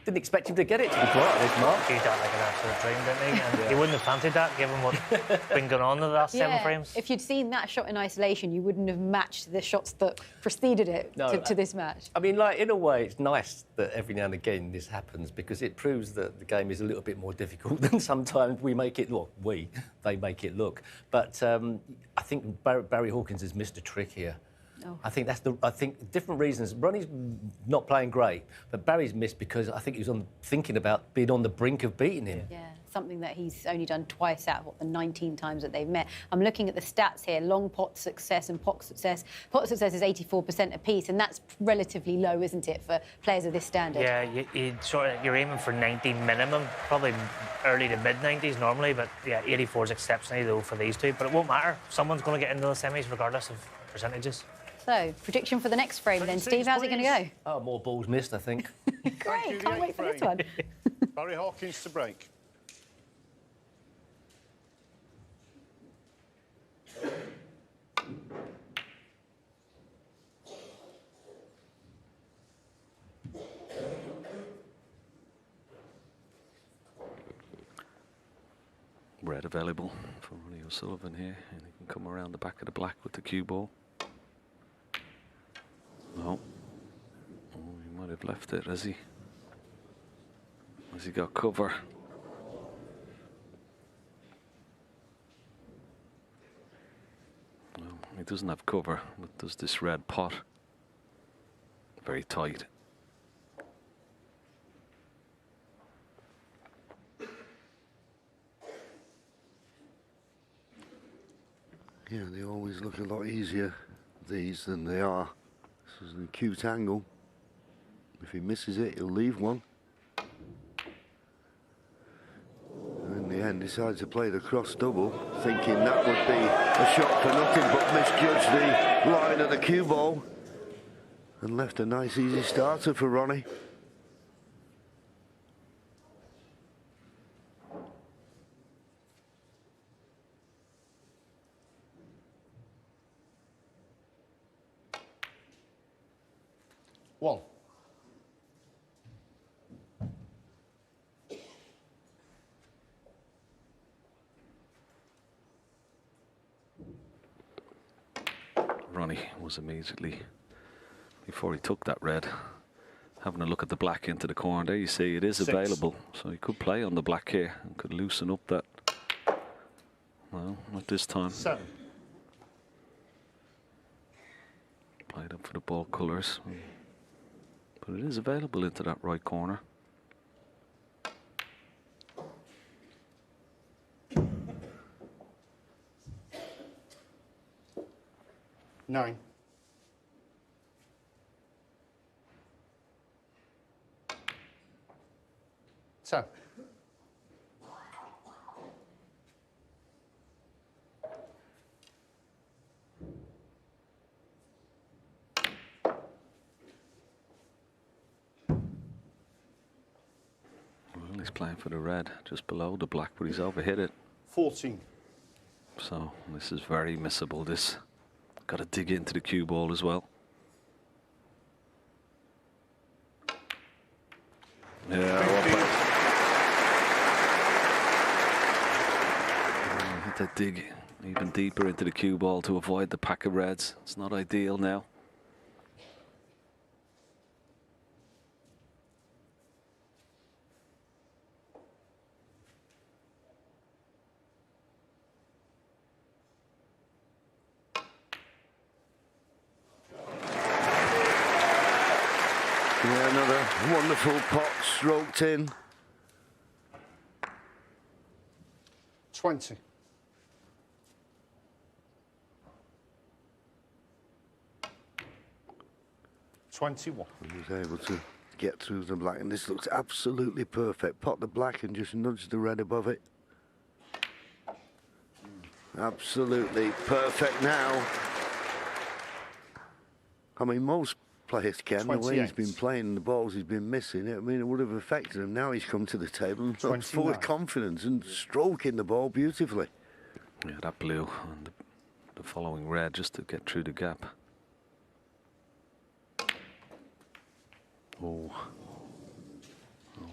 Didn't expect him to get it, to be quite honest, Mark. He did like an absolute dream, didn't he? And he wouldn't have fancied that, given what's been going on in the last 7 frames. If you'd seen that shot in isolation, you wouldn't have matched the shots that preceded it to this match. I mean, like, in a way, it's nice that every now and again this happens, because it proves that the game is a little bit more difficult than sometimes we make it look. They make it look. But I think Barry Hawkins has missed a trick here. Oh. I think different reasons. Ronnie's not playing great, but Barry's missed because I think he was thinking about being on the brink of beating him. Yeah, something that he's only done twice out of the 19 times that they've met. I'm looking at the stats here: long pot success and pot success. Pot success is 84% apiece, and that's relatively low, isn't it, for players of this standard? Yeah, you're aiming for 90 minimum, probably early to mid 90s normally, but yeah, 84 is exceptionally low for these two. But it won't matter. Someone's going to get into the semis regardless of percentages. So, prediction for the next frame then, Steve. How's it going to go? Oh, more balls missed, I think. Great, you, can't the wait for this frame. one. Barry Hawkins to break. Red available for Ronnie O'Sullivan here, and he can come around the back of the black with the cue ball. No. Oh, he might have left it, has he? Has he got cover? No, he doesn't have cover, but does this red pot. Very tight. Yeah, they always look a lot easier, these, than they are. This is an acute angle. If he misses it, he'll leave one. And in the end, decides to play the cross double, thinking that would be a shot for nothing, but misjudged the line of the cue ball and left a nice, easy starter for Ronnie. One. Ronnie was immediately, before he took that red, having a look at the black into the corner. There you see it is 6. available, so he could play on the black here and could loosen up that. Well, not this time. 7. Played up for the ball colours. But it is available into that right corner. 9. 10. Well, he's playing for the red, just below the black, but he's overhit it. 14. So this is very missable. This got to dig into the cue ball as well. Yeah, well played. Oh, hit that dig even deeper into the cue ball to avoid the pack of reds. It's not ideal now. Yeah, another wonderful pot stroked in. 20. 21. He was able to get through the black, and this looks absolutely perfect. Pot the black and just nudge the red above it. Absolutely perfect now. I mean, most players can, the way he's 28. been playing the balls he's been missing, I mean, it would have affected him. Now he's come to the table and looks full of 29. confidence and stroking the ball beautifully. Yeah, that blue and the following red just to get through the gap. Oh,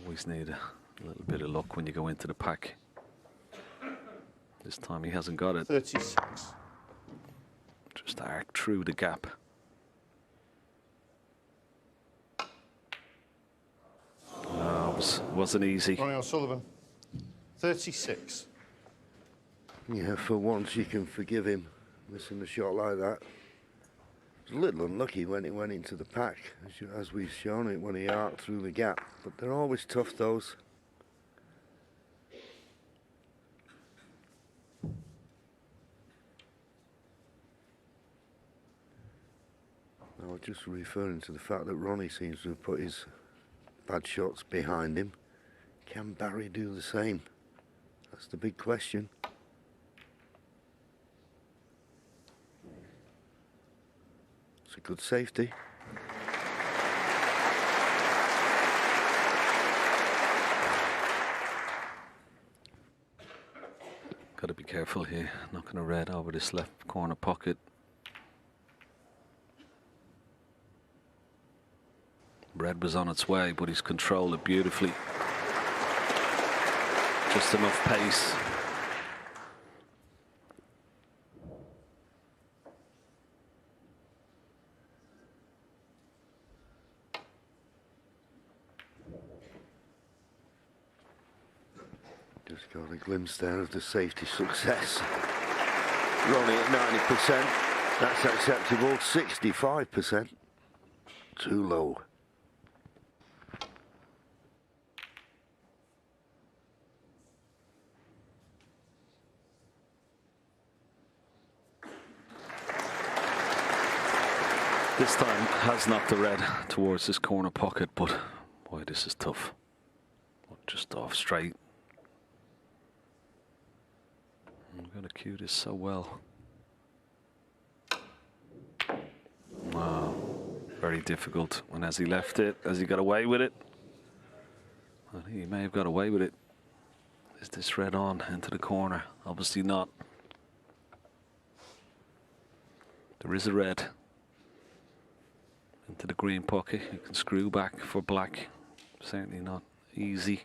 always need a little bit of luck when you go into the pack. This time he hasn't got it. 36. Just arc through the gap. No, wasn't easy. Ronnie O'Sullivan. 36. Yeah, for once you can forgive him missing a shot like that. It was a little unlucky when it went into the pack, as we've shown it, when he arced through the gap. But they're always tough, those. I was just referring to the fact that Ronnie seems to have put his bad shots behind him. Can Barry do the same? That's the big question. It's a good safety. Got to be careful here, knocking a red over this left corner pocket. Red was on its way, but he's controlled it beautifully. Just enough pace. Just got a glimpse there of the safety success. Ronnie at 90%. That's acceptable. 65%. Too low. This time has knocked the red towards his corner pocket, but boy, this is tough. Just off straight. I'm going to cue this so well. Wow, very difficult. And as he left it, as he got away with it, I think he may have got away with it. Is this red on into the corner? Obviously not. There is a red into the green pocket. You can screw back for black. Certainly not easy.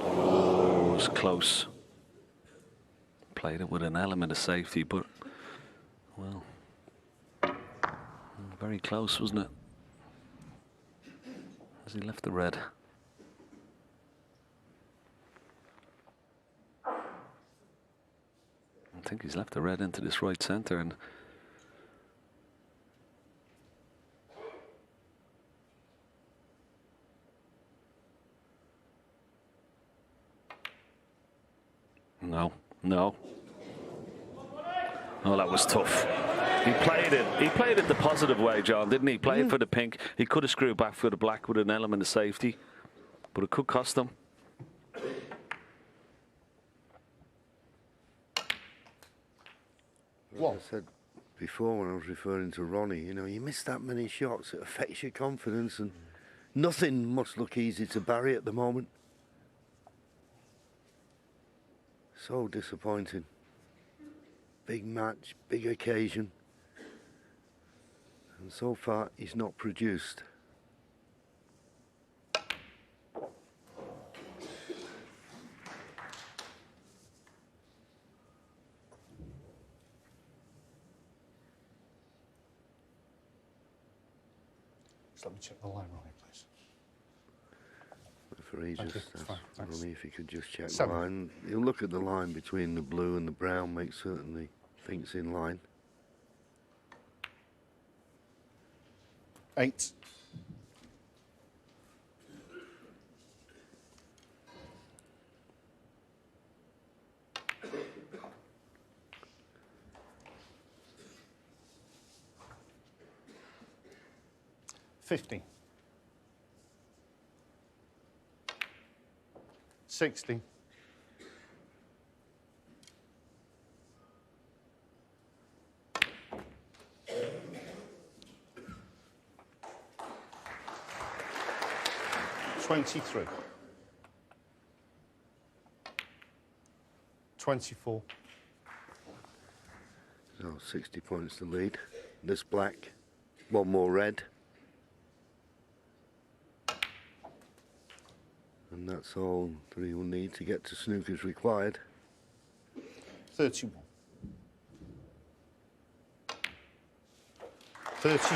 Oh, it was close. Played it with an element of safety, but well, very close, wasn't it? As he left the red. I think he's left the red into this right centre, and no. Oh, that was tough. He played it. He played it the positive way, John, didn't he? Played for the pink. He could have screwed back for the black with an element of safety, but it could cost him. As I said before when I was referring to Ronnie, you know, you miss that many shots, it affects your confidence, and nothing must look easy to Barry at the moment. So disappointing. Big match, big occasion, and so far he's not produced. Let me check the line, Ronnie, please. Referee Thank you. just It's asked fine, thanks. Ronnie if he could just check the 7. line. He'll look at the line between the blue and the brown, make certain he thinks in line. 8. $50. 60. 23. 24. So 60 points to lead. This black, one more red. And that's all that he will need to get to snooker's required. 31. 32.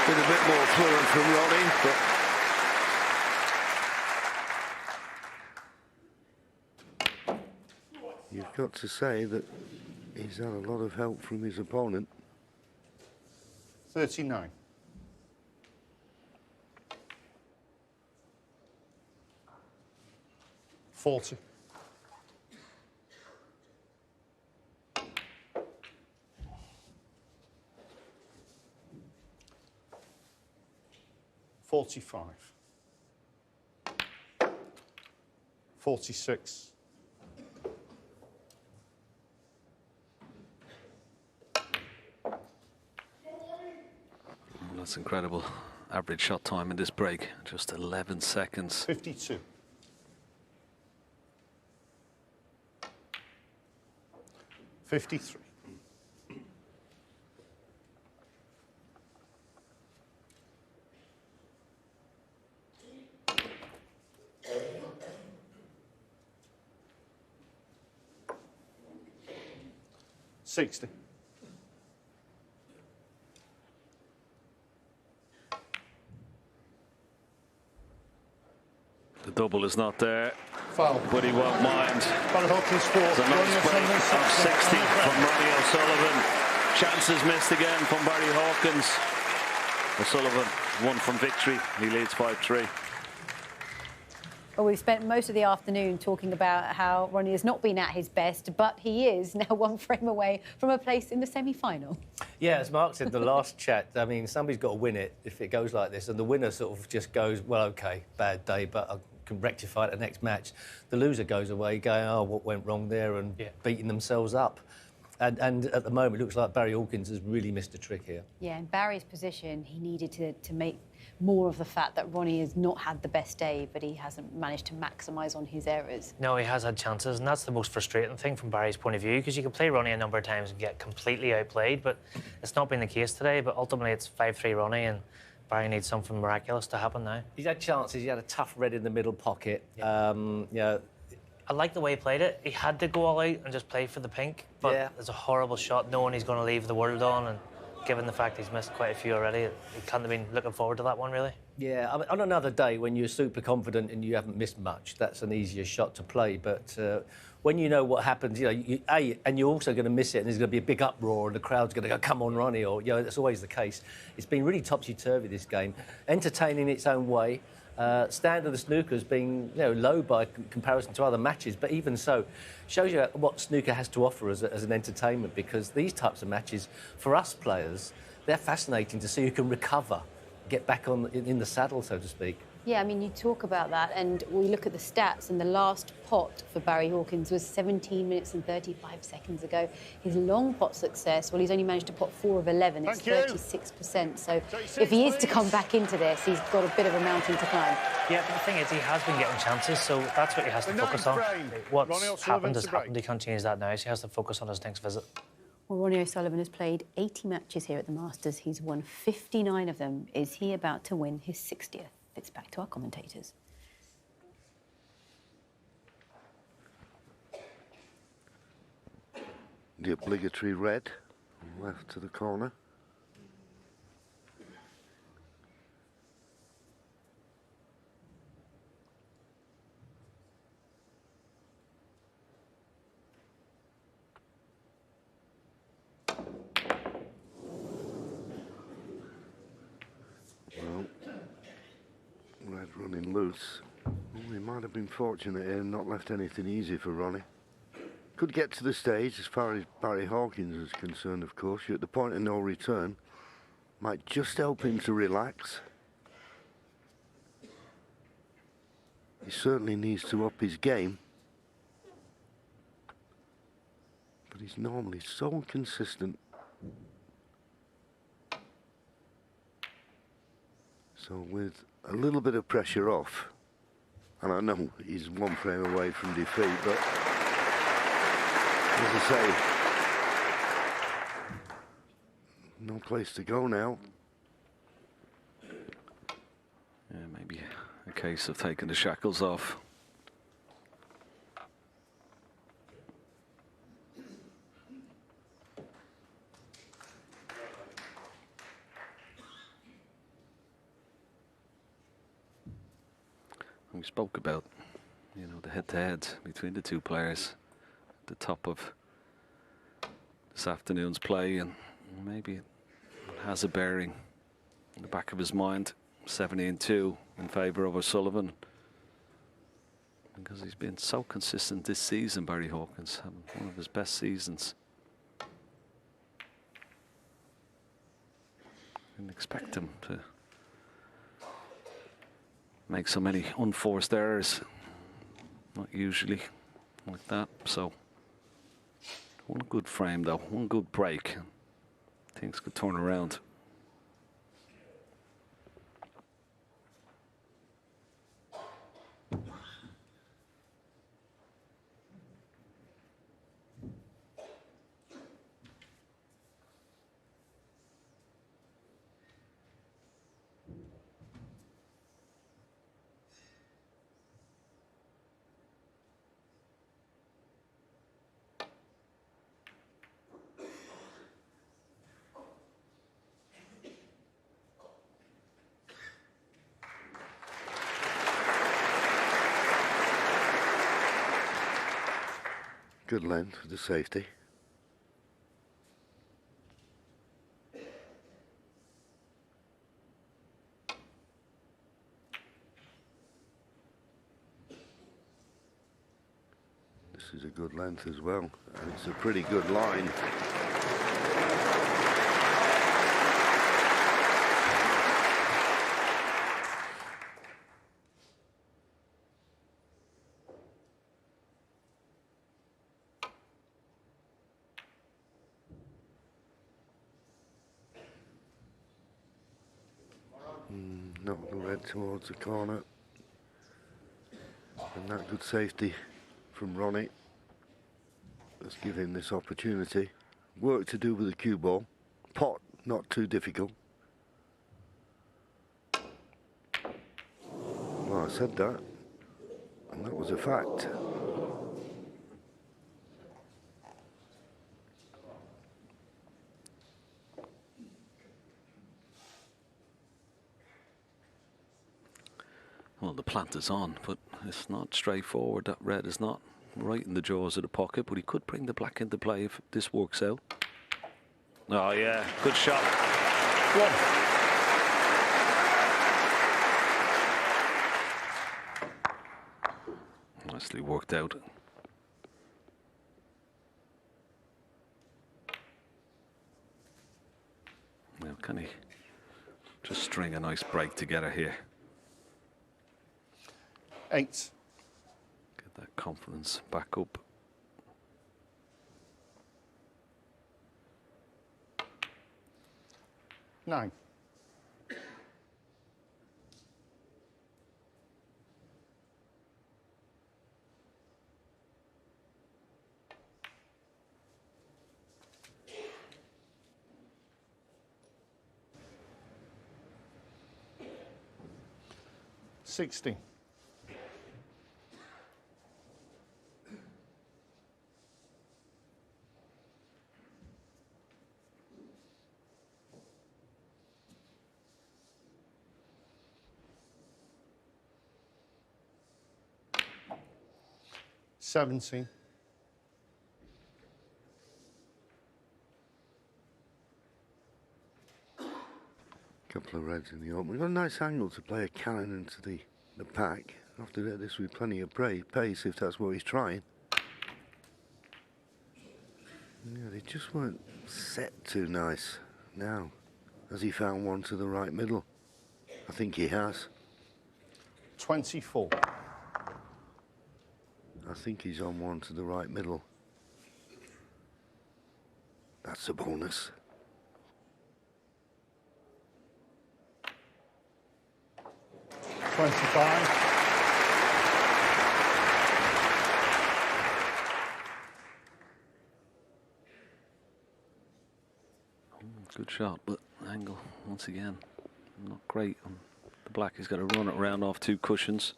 Been a bit more fluent from Ronnie, but you've got to say that he's had a lot of help from his opponent. 39. 40. 45. 46. 'Cause that's incredible. Average shot time in this break, just 11 seconds. 52. 53. 60. approval is not there, Foul. but he won't mind. Barry Hawkins 4. It's a nice break of 60 from Ronnie O'Sullivan. Chances missed again from Barry Hawkins. O'Sullivan won from victory. He leads 5-3. Well, we've spent most of the afternoon talking about how Ronnie has not been at his best, but he is now one frame away from a place in the semi-final. Yeah, as Mark said, the last chat, I mean, somebody's got to win it if it goes like this, and the winner sort of just goes, well, OK, bad day, but I can rectify it the next match. The loser goes away going, oh, what went wrong there, and beating themselves up. And at the moment, it looks like Barry Hawkins has really missed a trick here. Yeah, in Barry's position, he needed to make more of the fact that Ronnie has not had the best day, but he hasn't managed to maximise on his errors. No, he has had chances, and that's the most frustrating thing from Barry's point of view, because you can play Ronnie a number of times and get completely outplayed, but it's not been the case today. But ultimately, it's 5-3 Ronnie, and Barry needs something miraculous to happen now. He's had chances. He had a tough red in the middle pocket. You know, I like the way he played it. He had to go all out and just play for the pink, but it's a horrible shot knowing he's going to leave the world on, and given the fact he's missed quite a few already, he can't have been looking forward to that one, really. Yeah, I mean, on another day when you're super confident and you haven't missed much, that's an easier shot to play. But when you know what happens, you know, and you're also going to miss it, and there's going to be a big uproar, and the crowd's going to go, "Come on, Ronnie!" Or, you know, that's always the case. It's been really topsy-turvy, this game, entertaining its own way. Standard of the snooker has been, you know, low by comparison to other matches, but even so, shows you what snooker has to offer as an entertainment, because these types of matches, for us players, they're fascinating to see who can recover, get back in the saddle, so to speak. Yeah, I mean, you talk about that, and we look at the stats, and the last pot for Barry Hawkins was 17 minutes and 35 seconds ago. His long pot success, well, he's only managed to pot 4 of 11. It's 36%. So if he is to come back into this, he's got a bit of a mountain to climb. Yeah, but the thing is, he has been getting chances, so that's what he has to focus on. What's happened has happened. He can't change that now, so he has to focus on his next visit. Well, Ronnie O'Sullivan has played 80 matches here at the Masters. He's won 59 of them. Is he about to win his 60th? It's back to our commentators. The obligatory red, left to the corner. Red running loose. Well, he might have been fortunate here and not left anything easy for Ronnie. Could get to the stage as far as Barry Hawkins is concerned, of course. You're at the point of no return. Might just help him to relax. He certainly needs to up his game. But he's normally so consistent. So with a little bit of pressure off, and I know he's one frame away from defeat, but as I say, no place to go now. Yeah, maybe a case of taking the shackles off. We spoke about, you know, the head-to-head between the two players at the top of this afternoon's play, and maybe it has a bearing in the back of his mind. 70-2 in favour of O'Sullivan, because he's been so consistent this season. Barry Hawkins having one of his best seasons. Didn't expect him to make so many unforced errors. Not usually like that. So one good frame though, one good break. Things could turn around. good length for the safety. This is a good length as well, and it's a pretty good line. Knock the red towards the corner. And that good safety from Ronnie. Let's give him this opportunity. Work to do with the cue ball. Pot, not too difficult. Well, I said that, and that was a fact. Well, the planter's on, but it's not straightforward. That red is not right in the jaws of the pocket, but he could bring the black into play if this works out. Oh, yeah, good shot. One. Nicely worked out. Now, can he just string a nice break together here? 8. Get that confidence back up. Nine. $60. $70. Couple of reds in the open. We've got a nice angle to play a cannon into the pack. After this with plenty of pace if that's what he's trying. Yeah, they just weren't set too nice. Now, has he found one to the right middle? I think he has. 24. I think he's on one to the right middle. That's a bonus. $25. Good shot, but angle once again not great. The black has got to run it round off 2 cushions.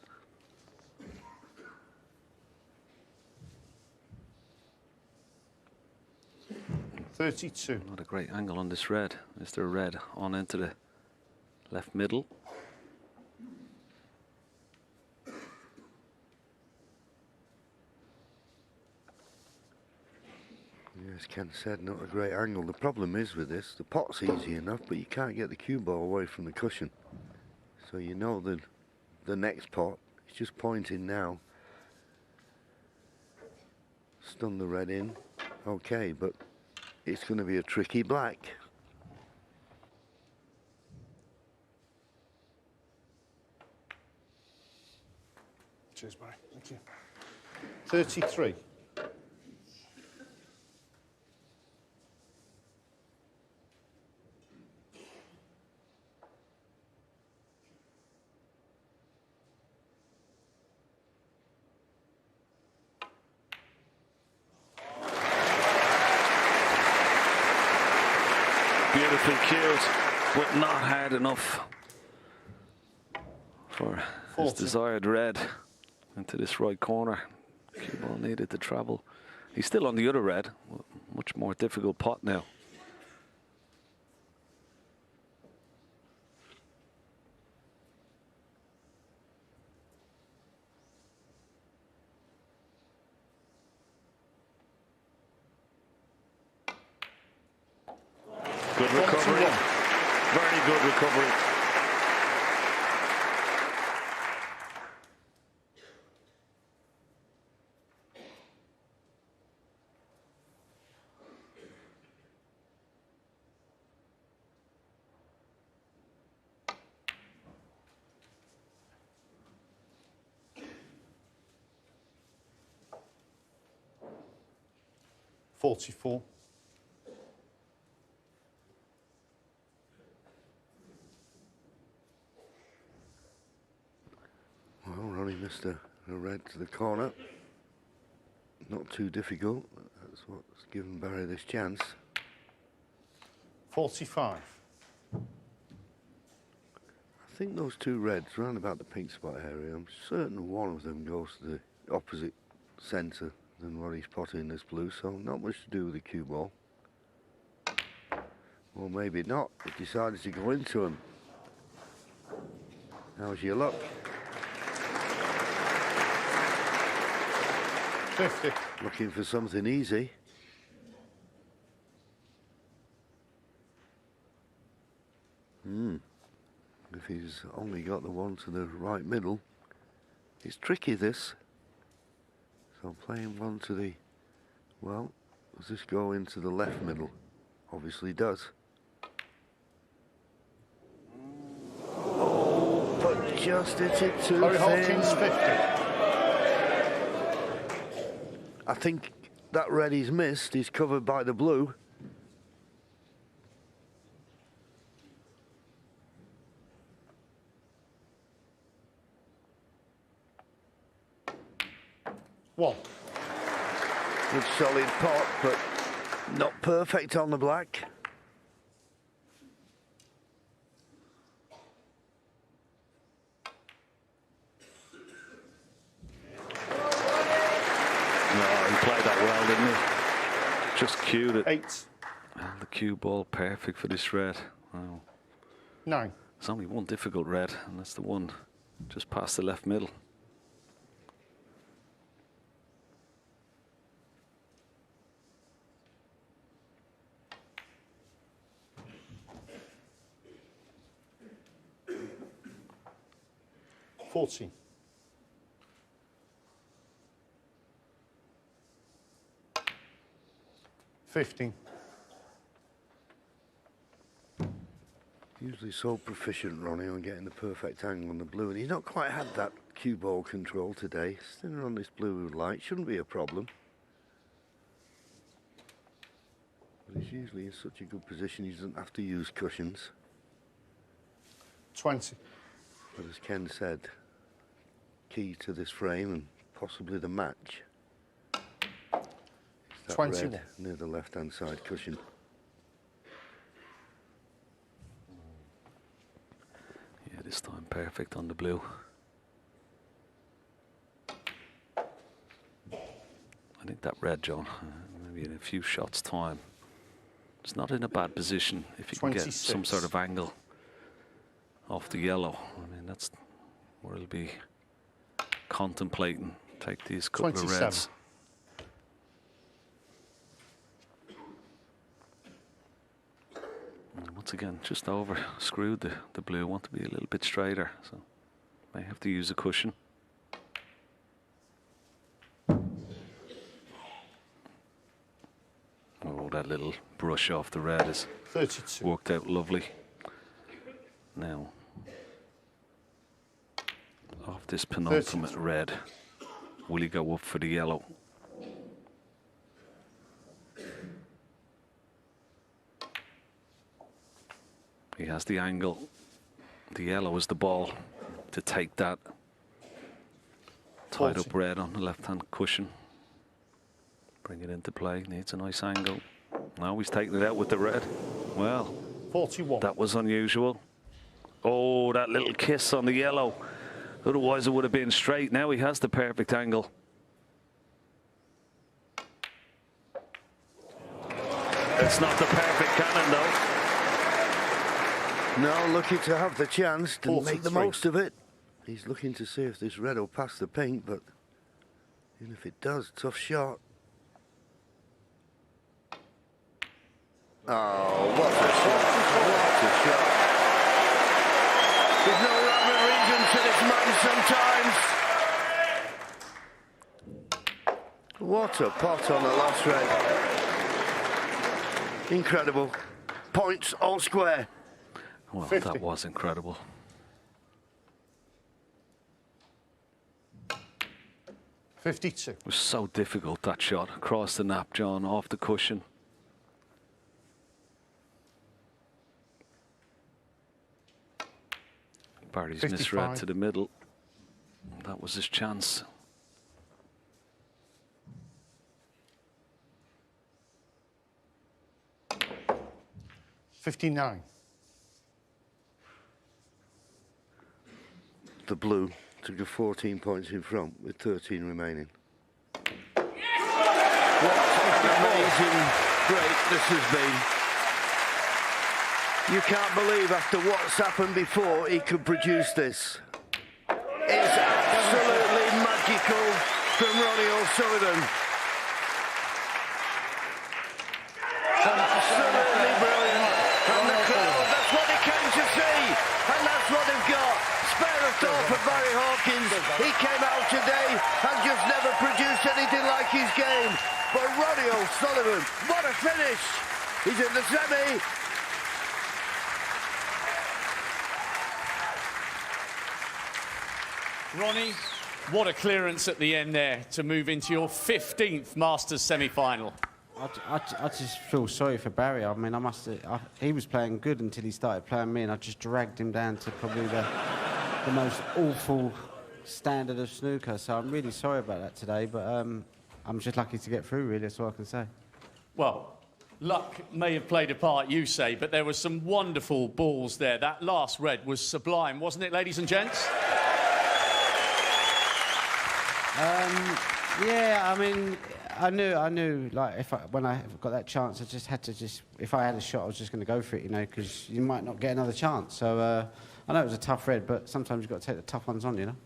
$32. Not a great angle on this red. Is there a red on into the left middle? As Ken said, not a great angle. The problem is with this, the pot's easy enough, but you can't get the cue ball away from the cushion. So you know that the next pot is just pointing now. Stun the red in, okay, but it's going to be a tricky black. Cheers, Barry. Thank you. 33. Beautifully cued, but not hard enough for his 40. desired red into this right corner. Cue ball needed to travel. He's still on the other red. Much more difficult pot now. Good recovery. 41. Very good recovery. $44. Well, Ronnie missed a red to the corner. Not too difficult. That's what's given Barry this chance. 45. I think those two reds round about the pink spot area, I'm certain one of them goes to the opposite centre than what he's potting this blue, so not much to do with the cue ball. Or maybe not. He decided to go into him. How's your luck? 50. Looking for something easy. If he's only got the one to the right middle, it's tricky this. So playing one to the, well, does this go into the left middle? Obviously does. Oh, but just hit it too Larry thin. Hawkins, 50. I think that red he's missed is covered by the blue. One. Good solid pot, but not perfect on the black. No, he played that well, didn't he? Just cued it. 8. Well, the cue ball perfect for this red. Wow. 9. There's only one difficult red, and that's the one just past the left middle. $40. $15. Usually so proficient, Ronnie, on getting the perfect angle on the blue, and he's not quite had that cue ball control today. Thinner on this blue light shouldn't be a problem. But he's usually in such a good position he doesn't have to use cushions. 20. But as Ken said, key to this frame and possibly the match is that 21. red near the left-hand side cushion. Yeah, this time perfect on the blue. I think that red, John, maybe in a few shots' time, it's not in a bad position if you can get 26. some sort of angle off the yellow. I mean, that's where he'll be contemplating. Take these couple 27. of reds. And once again, just over screwed the blue. Want to be a little bit straighter, so may have to use a cushion. Oh, that little brush off the red has 32. worked out lovely. Now, off this penultimate 32. red, will he go up for the yellow? He has the angle. The yellow is the ball to take that. Tied 40. up red on the left-hand cushion. Bring it into play. Needs a nice angle. Now he's taking it out with the red. Well, 41. that was unusual. Oh, that little kiss on the yellow. Otherwise it would have been straight. Now he has the perfect angle. It's not the perfect cannon though. Now looking to have the chance to make the 43. most of it. He's looking to see if this red will pass the pink, but even if it does, tough shot. Oh, what a What a pot on the last red. Incredible. Points all square. Well, 50. that was incredible. 52. It was so difficult, that shot. Across the nap, John, off the cushion. Barry's 55. misread to the middle. That was his chance. $59. The blue took a 14 points in front with 13 remaining. What an amazing break this has been. You can't believe after what's happened before he could produce this. It's absolutely magical from Ronnie O'Sullivan. Absolutely brilliant. And the crowd, that's what they came to see. And that's what they've got. Spare a thought for Barry Hawkins. He came out today and just never produced anything like his game. But Ronnie O'Sullivan, what a finish. He's in the semi. Ronnie, what a clearance at the end there to move into your 15th Masters semi-final. I just feel sorry for Barry. I mean, he was playing good until he started playing me, and I just dragged him down to probably the most awful standard of snooker. So I'm really sorry about that today, but I'm just lucky to get through, really, that's all I can say. Well, luck may have played a part, you say, but there were some wonderful balls there. That last red was sublime, wasn't it, ladies and gents? Yeah, I mean, I knew, like, when I got that chance, I just had to if I had a shot, I was just going to go for it, you know, because you might not get another chance. So I know it was a tough red, but sometimes you've got to take the tough ones on, you know.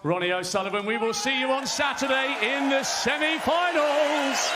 Ronnie O'Sullivan, we will see you on Saturday in the semi-finals.